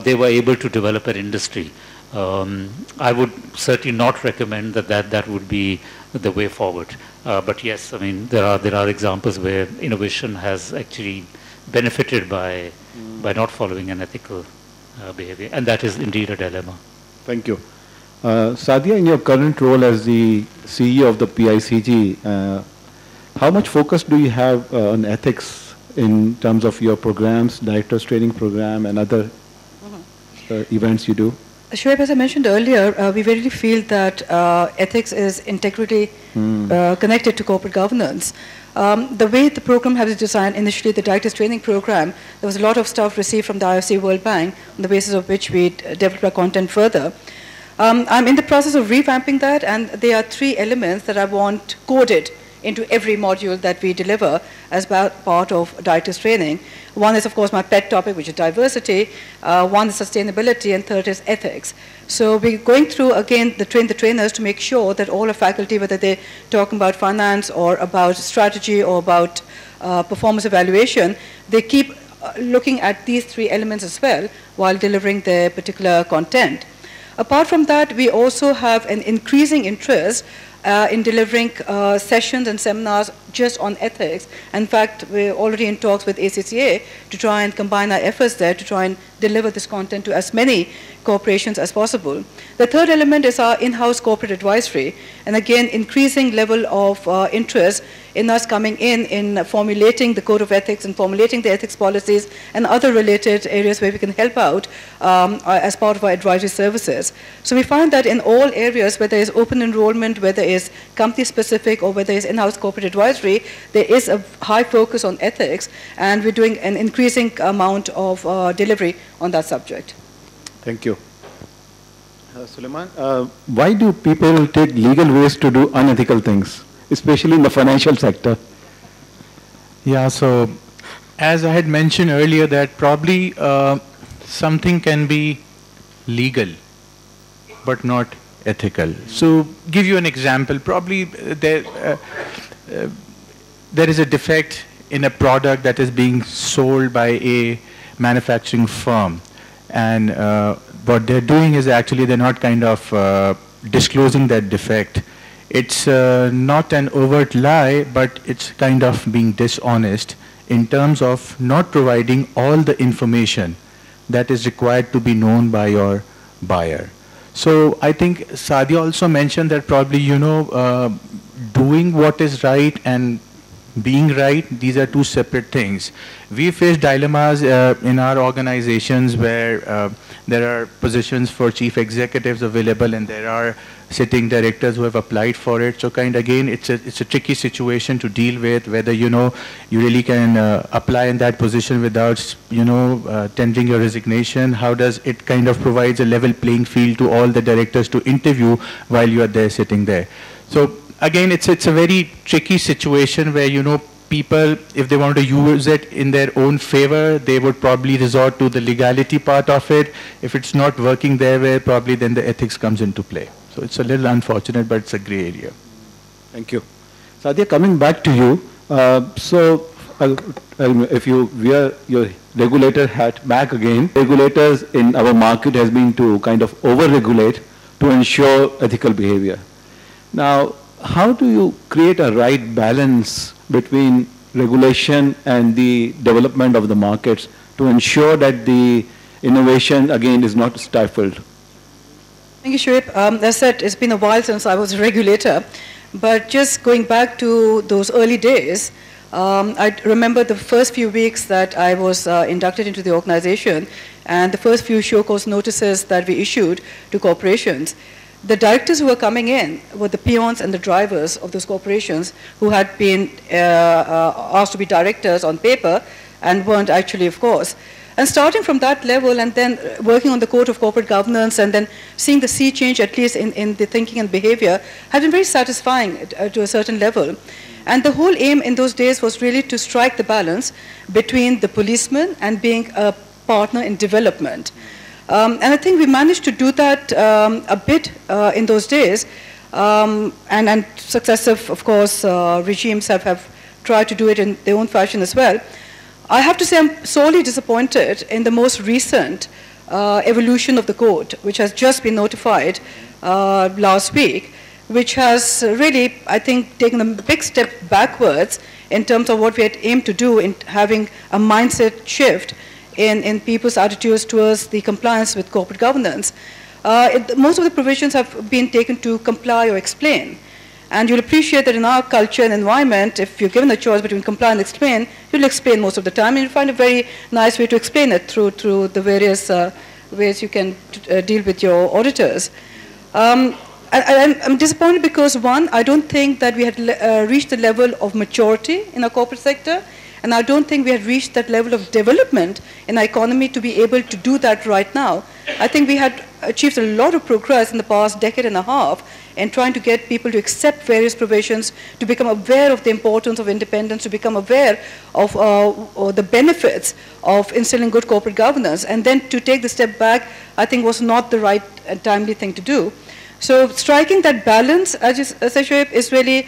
They were able to develop an industry. I would certainly not recommend that would be the way forward. But yes, I mean there are examples where innovation has actually benefited by not following an ethical behavior, and that is indeed a dilemma. Thank you. Sadia, in your current role as the CEO of the PICG, how much focus do you have on ethics in terms of your programs, directors training program, and other events you do? Shoaib, as I mentioned earlier, we really feel that ethics is integrally connected to corporate governance. The way the program has been designed, initially the directors training program, there was a lot of stuff received from the IFC World Bank on the basis of which we developed our content further. I'm in the process of revamping that, and there are 3 elements that I want coded into every module that we deliver as part of directors training. One is, of course, my pet topic, which is diversity. One is sustainability, and third is ethics. So we're going through, again, the trainers to make sure that all our faculty, whether they're talking about finance or about strategy or about performance evaluation, they keep looking at these 3 elements as well while delivering their particular content. Apart from that, we also have an increasing interest in delivering sessions and seminars just on ethics. In fact, we're already in talks with ACCA to try and combine our efforts there to try and deliver this content to as many corporations as possible. The third element is our in-house corporate advisory, and again, increasing level of interest in us coming in formulating the code of ethics and formulating the ethics policies and other related areas where we can help out as part of our advisory services. So we find that in all areas, whether it's open enrollment, whether it's company-specific, or whether it's in-house corporate advisory, there is a high focus on ethics, and we're doing an increasing amount of delivery on that subject. Thank you. Suleiman, why do people take legal ways to do unethical things, especially in the financial sector? Yeah, so as I had mentioned earlier, that probably something can be legal but not ethical. So give you an example. Probably there is a defect in a product that is being sold by a manufacturing firm, and what they're doing is actually they're not kind of disclosing that defect. It's not an overt lie, but it's kind of being dishonest in terms of not providing all the information that is required to be known by your buyer. So I think Sadia also mentioned that probably, you know, doing what is right and being right, these are two separate things. We face dilemmas in our organizations where there are positions for chief executives available and there are sitting directors who have applied for it. So kind of again, it's a tricky situation to deal with, whether, you know, you really can apply in that position without, you know, tendering your resignation. How does it kind of provides a level playing field to all the directors to interview while you are there sitting there. So again, it's a very tricky situation where, you know, people, if they want to use it in their own favor, they would probably resort to the legality part of it. If it's not working their way, probably then the ethics comes into play. So it's a little unfortunate, but it's a gray area. Thank you. Sadia, coming back to you, if you wear your regulator hat back again, regulators in our market has been to kind of over-regulate to ensure ethical behavior. Now, how do you create a right balance between regulation and the development of the markets to ensure that the innovation, again, is not stifled? Thank you, Shoaib. As I said, it's been a while since I was a regulator, but just going back to those early days, I remember the first few weeks that I was inducted into the organization and the first few show cause notices that we issued to corporations. The directors who were coming in were the peons and the drivers of those corporations who had been asked to be directors on paper and weren't actually, of course. And starting from that level and then working on the code of corporate governance and then seeing the sea change, at least in the thinking and behavior, had been very satisfying to a certain level. And the whole aim in those days was really to strike the balance between the policeman and being a partner in development. And I think we managed to do that a bit in those days. And successive, of course, regimes have tried to do it in their own fashion as well. I have to say I'm sorely disappointed in the most recent evolution of the code, which has just been notified last week, which has really, I think, taken a big step backwards in terms of what we had aimed to do in having a mindset shift in people's attitudes towards the compliance with corporate governance. Most of the provisions have been taken to comply or explain. And you'll appreciate that in our culture and environment, if you're given a choice between comply and explain, you'll explain most of the time, and you'll find a very nice way to explain it through the various ways you can deal with your auditors. I'm disappointed because, one, I don't think that we had reached the level of maturity in our corporate sector, and I don't think we had reached that level of development in our economy to be able to do that right now. I think we had achieved a lot of progress in the past decade and a half in trying to get people to accept various provisions, to become aware of the importance of independence, to become aware of the benefits of instilling good corporate governance, and then to take the step back, I think was not the right and timely thing to do. So striking that balance, as I say, Shoaib, is really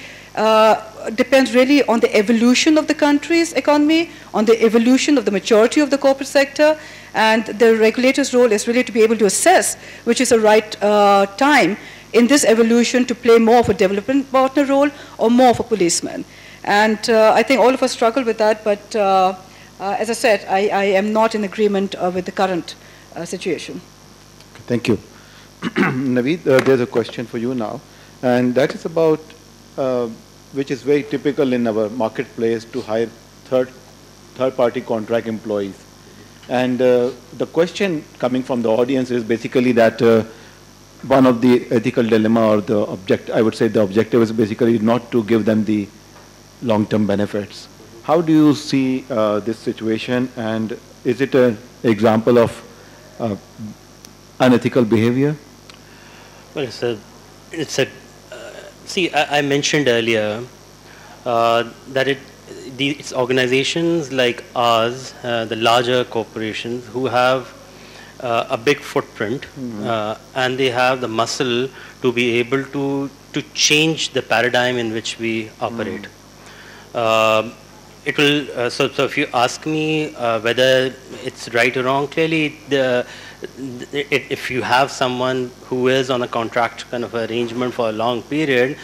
depends really on the evolution of the country's economy, on the evolution of the maturity of the corporate sector, and the regulator's role is really to be able to assess which is the right time in this evolution to play more of a development partner role or more of a policeman. And I think all of us struggle with that, but as I said, I am not in agreement with the current situation. Thank you. Naveed, there's a question for you now, and that is about which is very typical in our marketplace to hire third-party contract employees. And the question coming from the audience is basically that one of the ethical dilemma or the I would say the objective is basically not to give them the long-term benefits. How do you see this situation, and is it an example of unethical behavior? Well, see, I mentioned earlier that it's organizations like ours, the larger corporations, who have a big footprint, and they have the muscle to be able to change the paradigm in which we operate. It will, so if you ask me whether it's right or wrong, clearly if you have someone who is on a contract kind of arrangement for a long period,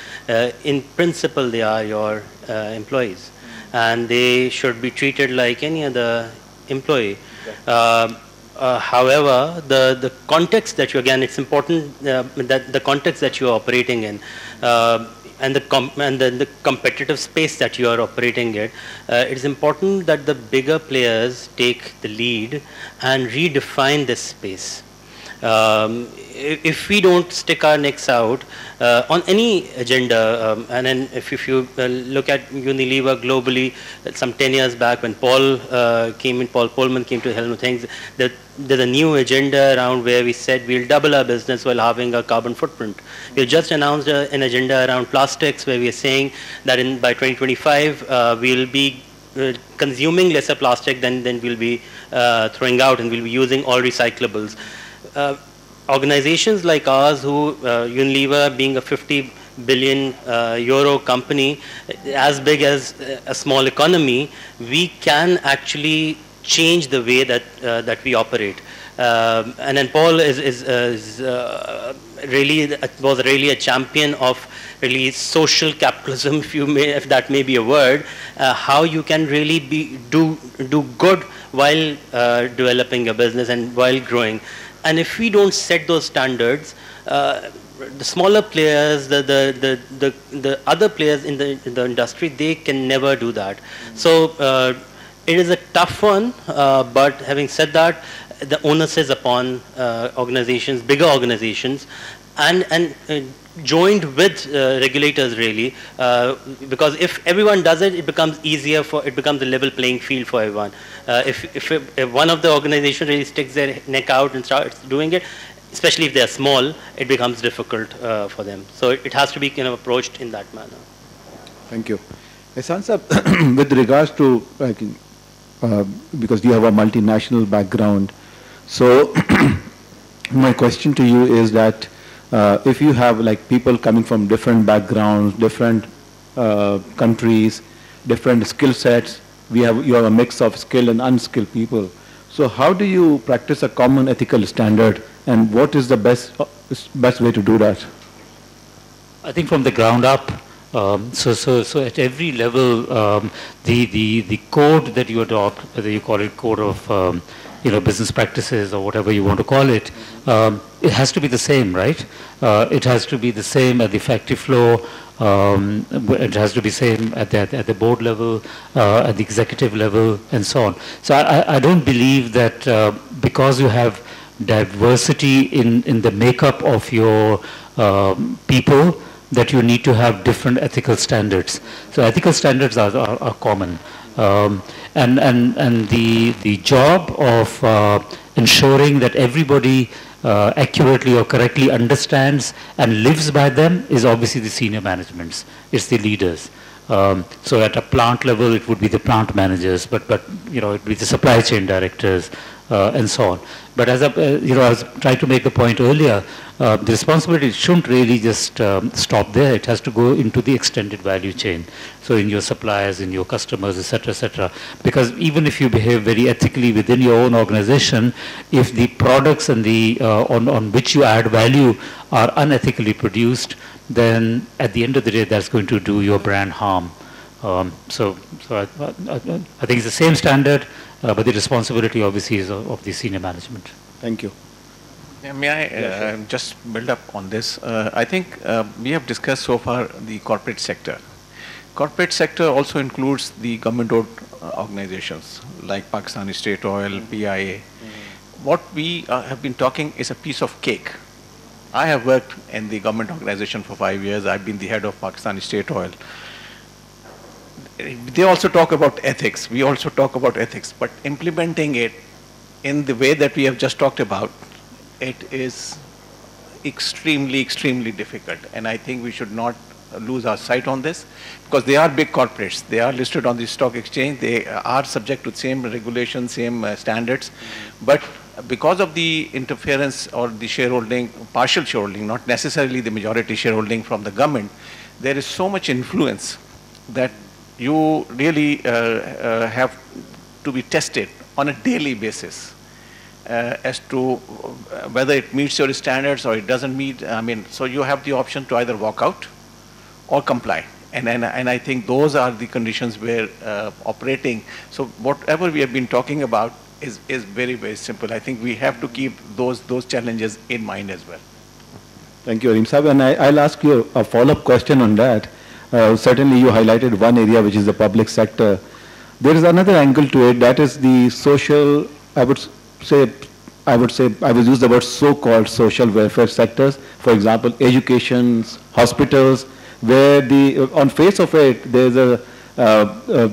in principle they are your employees, and they should be treated like any other employee. However, the context that you, again, it's important that the context that you are operating in, and the competitive space that you are operating in, it's important that the bigger players take the lead and redefine this space. If we don't stick our necks out on any agenda, and then if you look at Unilever globally, some 10 years back when Paul Polman came to helm things, there's a new agenda around where we said we'll double our business while having a carbon footprint. We just announced an agenda around plastics where we are saying that by 2025 we'll be consuming lesser plastic than we'll be throwing out, and we'll be using all recyclables. Organizations like ours, who Unilever being a 50 billion euro company, as big as a small economy, we can actually change the way that we operate. And then Paul was really a champion of really social capitalism, if that may be a word, how you can really do good while developing a business and while growing. And if we don't set those standards, the smaller players, the other players in the industry, they can never do that. So it is a tough one, but having said that, the onus is upon organizations, bigger organizations, and joined with regulators really, because if everyone does it, it becomes easier it becomes a level playing field for everyone. If one of the organizations really sticks their neck out and starts doing it, especially if they are small, it becomes difficult for them. So it has to be kind of approached in that manner. Thank you. Ehsan sir, with regards to, because you have a multinational background, so my question to you is that if you have like people coming from different backgrounds, different countries, different skill sets, you have a mix of skilled and unskilled people. So how do you practice a common ethical standard, and what is the best way to do that? I think from the ground up. So at every level, the code that you adopt, whether you call it code of business practices or whatever you want to call it, it has to be the same, right? It has to be the same at the factory floor. It has to be same at the board level, at the executive level, and so on. So I don't believe that because you have diversity in the makeup of your people, that you need to have different ethical standards. So ethical standards are common. And the job of ensuring that everybody accurately or correctly understands and lives by them is obviously the senior managements. It's the leaders. So at a plant level, it would be the plant managers, but it would be the supply chain directors, and so on. But as I was trying to make the point earlier, the responsibility shouldn't really just stop there. It has to go into the extended value chain. So in your suppliers, in your customers, etc., etc. Because even if you behave very ethically within your own organization, if the products and the on which you add value are unethically produced, then at the end of the day, that's going to do your brand harm. So I think it's the same standard, but the responsibility obviously is of the senior management. Thank you. Yeah, may I just build up on this? I think we have discussed so far the corporate sector. Corporate sector also includes the government-owned organizations like Pakistani State Oil, PIA. What we have been talking is a piece of cake. I have worked in the government organization for 5 years. I've been the head of Pakistani State Oil. They also talk about ethics. We also talk about ethics, but implementing it in the way that we have just talked about, it is extremely, extremely difficult. And I think we should not lose our sight on this, because they are big corporates. They are listed on the stock exchange. They are subject to same regulations, same standards. But because of the interference or the shareholding, partial shareholding, not necessarily the majority shareholding from the government, there is so much influence that you really have to be tested on a daily basis as to whether it meets your standards or it doesn't meet. I mean, so you have the option to either walk out or comply. And I think those are the conditions where operating. So whatever we have been talking about is very, very simple. I think we have to keep those challenges in mind as well. Thank you, Arim Saab. And I'll ask you a follow-up question on that. Certainly you highlighted one area, which is the public sector. There is another angle to it, that is the social, I would use the word so-called social welfare sectors. For example, education, hospitals, where on face of it, there's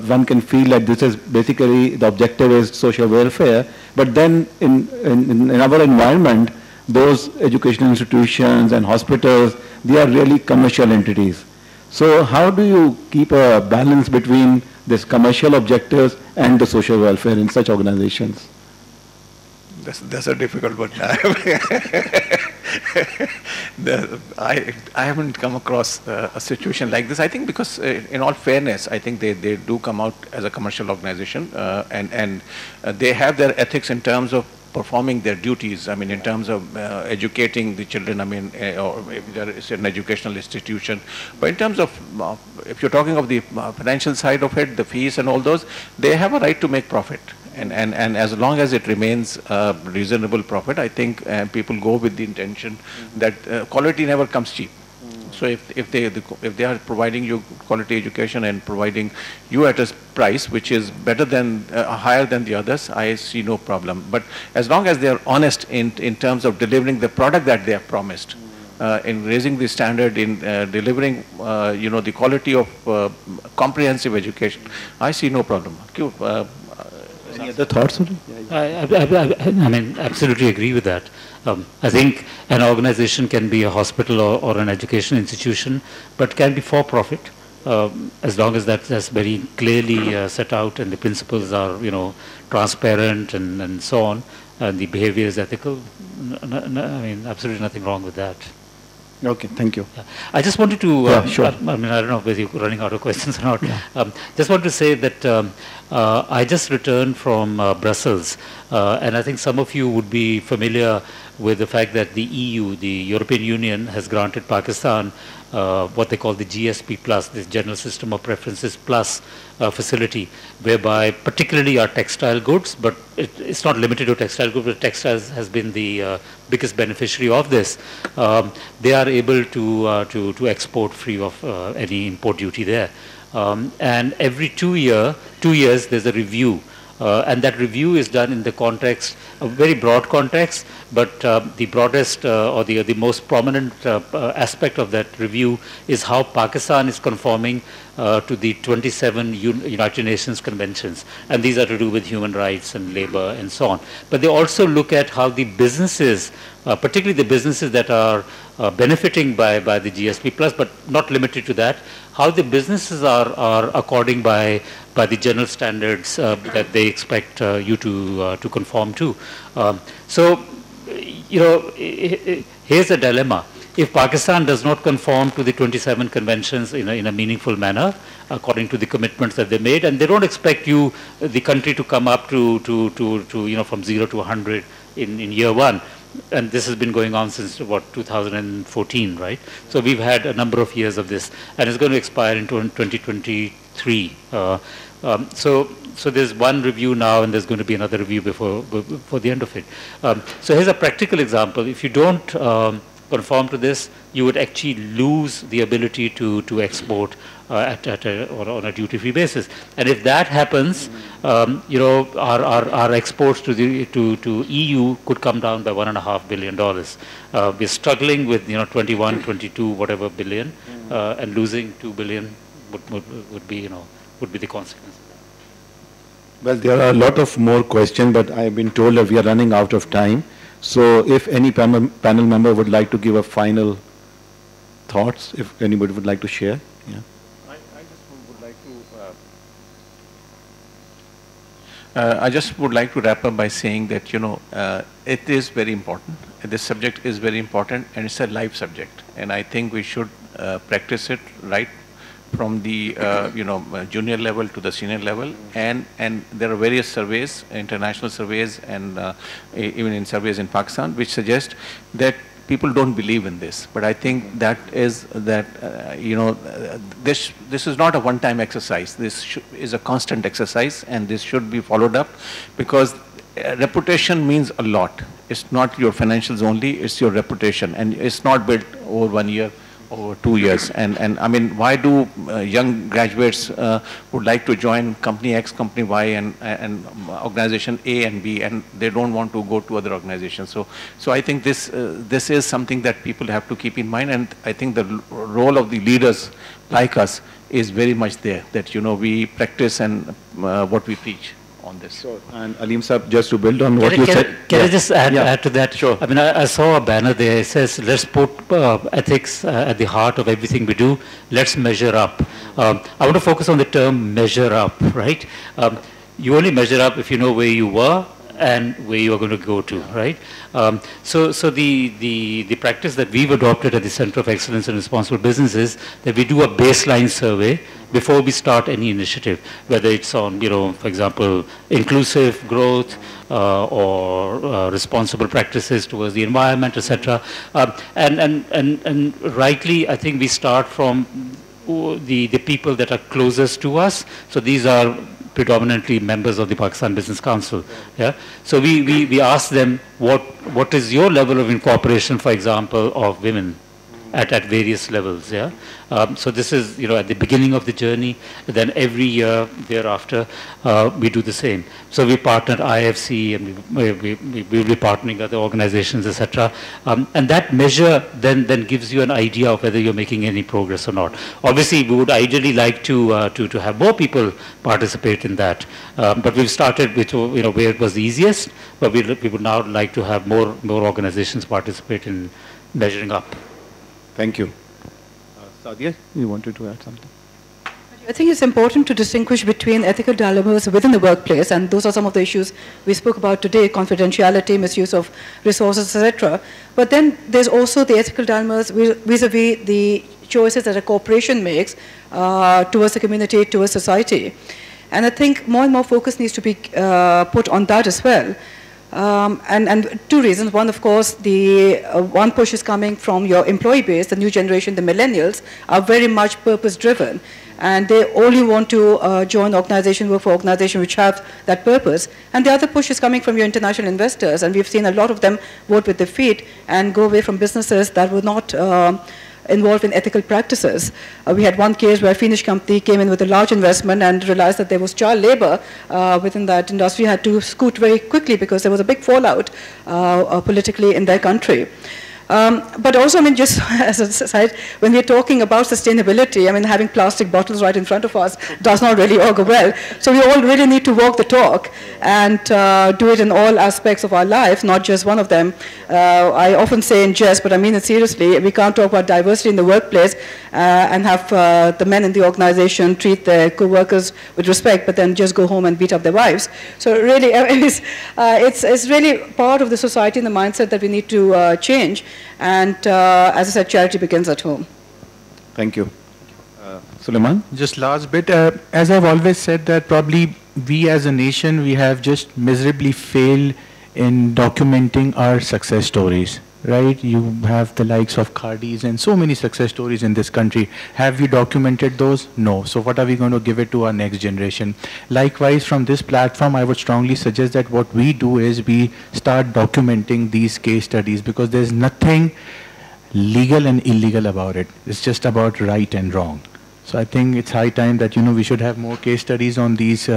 one can feel like this is basically, the objective is social welfare, but then in our environment, those educational institutions and hospitals, they are really commercial entities. So how do you keep a balance between this commercial objectives and the social welfare in such organizations? That's a difficult one. I haven't come across a situation like this. I think because in all fairness, I think they do come out as a commercial organization and they have their ethics in terms of performing their duties. I mean, in terms of educating the children, I mean, or if there is an educational institution. But in terms of, if you're talking of the financial side of it, the fees and all those, they have a right to make profit. And as long as it remains reasonable profit, I think people go with the intention that quality never comes cheap. So if they are providing you quality education and providing you at a price which is better than higher than the others, I see no problem. But as long as they are honest in terms of delivering the product that they have promised, in raising the standard, in delivering the quality of comprehensive education, I see no problem. Any other thoughts? I mean, absolutely agree with that. I think an organization can be a hospital or an education institution, but can be for profit, as long as that's very clearly set out and the principles are, transparent and so on, and the behavior is ethical. I mean, absolutely nothing wrong with that. Okay, thank you. Yeah. I just wanted to, sure. I mean, I don't know whether you're running out of questions or not. Yeah. Just want to say that I just returned from Brussels, and I think some of you would be familiar with the fact that the EU, the European Union, has granted Pakistan what they call the GSP Plus, this General System of Preferences Plus facility, whereby particularly our textile goods, but it's not limited to textile goods, but textiles has been the biggest beneficiary of this. They are able to export free of any import duty there. And every 2 years there's a review. And that review is done in the context, a very broad context, but the broadest or the most prominent aspect of that review is how Pakistan is conforming to the 27 United Nations conventions. And these are to do with human rights and labor and so on. But they also look at how the businesses, particularly the businesses that are benefiting by the GSP Plus, but not limited to that, how the businesses are according by the general standards that they expect you to conform to. So, here's a dilemma. If Pakistan does not conform to the 27 conventions in a meaningful manner, according to the commitments that they made, and they don't expect you, the country, to come up to from 0 to 100 in year one. And this has been going on since, what, 2014, right? So we've had a number of years of this, and it's going to expire in 2023. So there's one review now, and there's going to be another review before the end of it. So here's a practical example. If you don't conform to this, you would actually lose the ability to export or on a duty-free basis. And if that happens, our exports to EU could come down by $1.5 billion. We're struggling with 21, 22, whatever billion, and losing $2 billion would be the consequence. Well, there are a lot of more questions, but I've been told that we are running out of time. So if any panel member would like to give a final thoughts, if anybody would like to share. Yeah. I just would like to wrap up by saying that, it is very important. This subject is very important, and it's a live subject. And I think we should practice it right from the junior level to the senior level, and there are various surveys, international surveys, and even in surveys in Pakistan, which suggest that people don't believe in this. But I think that is that this is not a one-time exercise. This is a constant exercise, and this should be followed up, because reputation means a lot. It's not your financials only, it's your reputation, and it's not built over 1 year, over 2 years. And I mean, why do young graduates would like to join company X, company Y, and organization A and B, and they don't want to go to other organizations? So I think this is something that people have to keep in mind, and I think the role of the leaders like us is very much there, that we practice and what we preach on this. Sure. And Aleem Saab, just to build on what you said. Can I just add to that? Sure. I mean, I saw a banner there. It says, let's put ethics at the heart of everything we do. Let's measure up. I want to focus on the term measure up, right? You only measure up if you know where you were and where you are going to go to, right? So the practice that we've adopted at the Center of Excellence in Responsible Business is that we do a baseline survey before we start any initiative, whether it's on, for example, inclusive growth or responsible practices towards the environment, etc. And rightly, I think we start from the people that are closest to us. So these are predominantly members of the Pakistan Business Council. Yeah. So we ask them what is your level of incorporation, for example, of women at various levels. Yeah. So this is at the beginning of the journey. Then every year thereafter we do the same. So we partner IFC, and we will be partnering other organizations, etc. And that measure then gives you an idea of whether you're making any progress or not. Obviously, we would ideally like to have more people participate in that. But we've started with where it was the easiest. But we would now like to have more organizations participate in measuring up. Thank you. Sadia, you wanted to add something? I think it's important to distinguish between ethical dilemmas within the workplace, and those are some of the issues we spoke about today: confidentiality, misuse of resources, etc. But then there's also the ethical dilemmas vis-a-vis the choices that a corporation makes towards the community, towards society. And I think more and more focus needs to be put on that as well. And two reasons. One, of course, the one push is coming from your employee base. The new generation, the millennials, are very much purpose-driven. And they only want to join organizations, work for organizations which have that purpose. And the other push is coming from your international investors. And we've seen a lot of them vote with their feet and go away from businesses that were not involved in ethical practices. We had one case where a Finnish company came in with a large investment and realized that there was child labor within that industry, had to scoot very quickly because there was a big fallout politically in their country. But also, I mean, just as a side, when we're talking about sustainability, I mean, having plastic bottles right in front of us does not really augur well. So we all really need to walk the talk and do it in all aspects of our life, not just one of them. I often say in jest, but I mean it seriously, we can't talk about diversity in the workplace and have the men in the organization treat their co-workers with respect, but then just go home and beat up their wives. So really, it's really part of the society and the mindset that we need to change. And as I said, charity begins at home. Thank you. Suleiman? Just last bit. As I've always said, that probably we as a nation, we have just miserably failed in documenting our success stories. Right? You have the likes of Khadis and so many success stories in this country. Have we documented those? No. So what are we going to give it to our next generation? Likewise, from this platform, I would strongly suggest that what we do is we start documenting these case studies, because there's nothing legal and illegal about it. It's just about right and wrong. So I think it's high time that, we should have more case studies on these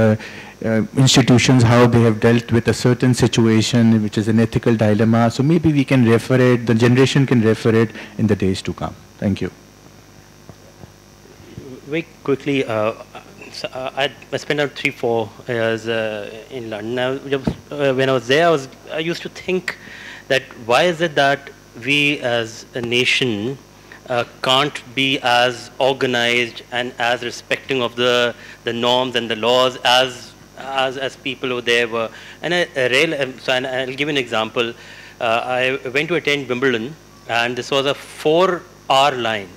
institutions, how they have dealt with a certain situation, which is an ethical dilemma. So maybe we can refer it, the generation can refer it in the days to come. Thank you. Very quickly, I spent out 3-4 years in London. When I was there, I used to think that why is it that we as a nation can't be as organized and as respecting of the norms and the laws as people over there were. And I'll give you an example. I went to attend Wimbledon, and this was a 4-hour line.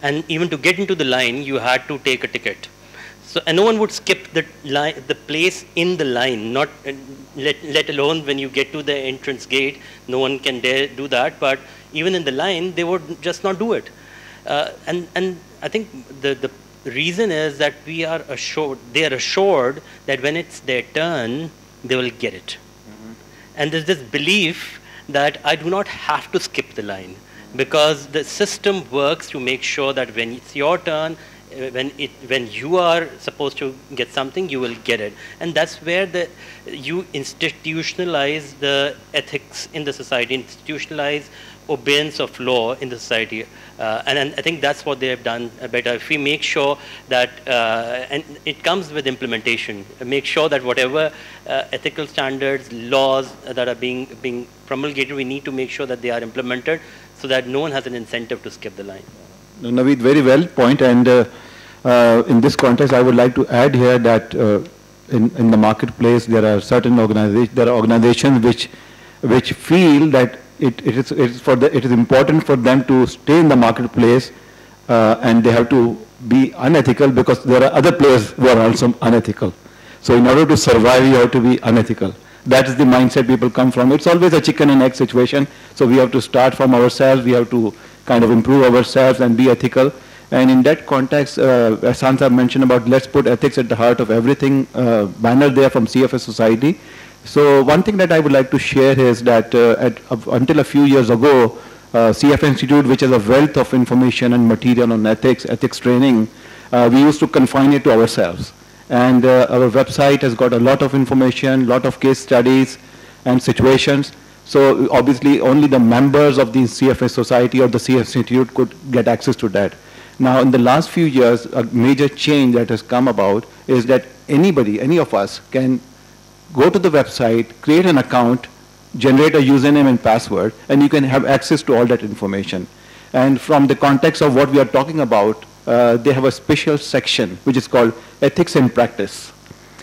And even to get into the line, you had to take a ticket. So, and no one would skip the line, the place in the line, not let alone when you get to the entrance gate. No one can dare do that. But even in the line, they would just not do it. And I think the reason is that they are assured that when it's their turn, they will get it. And there's this belief that I do not have to skip the line, because the system works to make sure that when it's your turn, when you are supposed to get something, you will get it. And that's where you institutionalize the ethics in the society, institutionalize obedience of law in the society. And I think that's what they have done better. If we make sure that, and it comes with implementation, make sure that whatever ethical standards, laws that are being promulgated, we need to make sure that they are implemented so that no one has an incentive to skip the line. Naveed, very well point. And in this context, I would like to add here that in the marketplace, there are certain organizations which feel that it is important for them to stay in the marketplace, and they have to be unethical because there are other players who are also unethical. So in order to survive, you have to be unethical. That is the mindset people come from. It's always a chicken and egg situation. So we have to start from ourselves. We have to kind of improve ourselves and be ethical. And in that context, as Sansa mentioned about let's put ethics at the heart of everything, banner there from CFS Society. So one thing that I would like to share is that until a few years ago, CF Institute, which is a wealth of information and material on ethics training, we used to confine it to ourselves. And our website has got a lot of information, lot of case studies and situations. So obviously only the members of the CFS Society or the CF Institute could get access to that. Now in the last few years, a major change that has come about is that anybody, any of us can go to the website, create an account, generate a username and password, and you can have access to all that information. And from the context of what we are talking about, they have a special section which is called Ethics in Practice.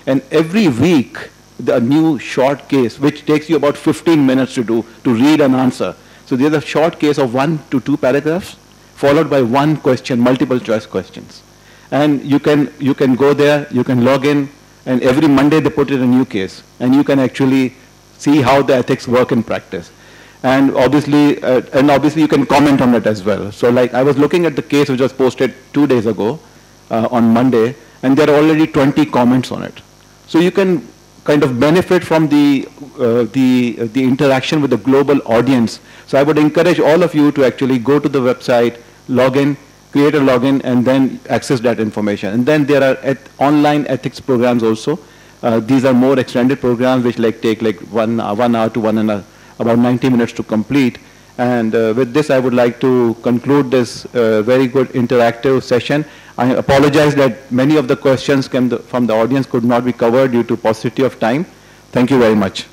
And every week, a new short case, which takes you about 15 minutes to do, to read and answer. So there's a short case of 1 to 2 paragraphs, followed by one question, multiple choice questions. And you can go there, you can log in, and every Monday they put in a new case. And you can actually see how the ethics work in practice. And obviously you can comment on it as well. So like I was looking at the case which was posted 2 days ago on Monday, and there are already 20 comments on it. So you can kind of benefit from the interaction with the global audience. So I would encourage all of you to actually go to the website, log in, create a login, and then access that information. And then there are online ethics programs also. These are more extended programs which take like 1 hour to about 90 minutes to complete. And with this, I would like to conclude this very good interactive session. I apologize that many of the questions from the audience could not be covered due to paucity of time. Thank you very much.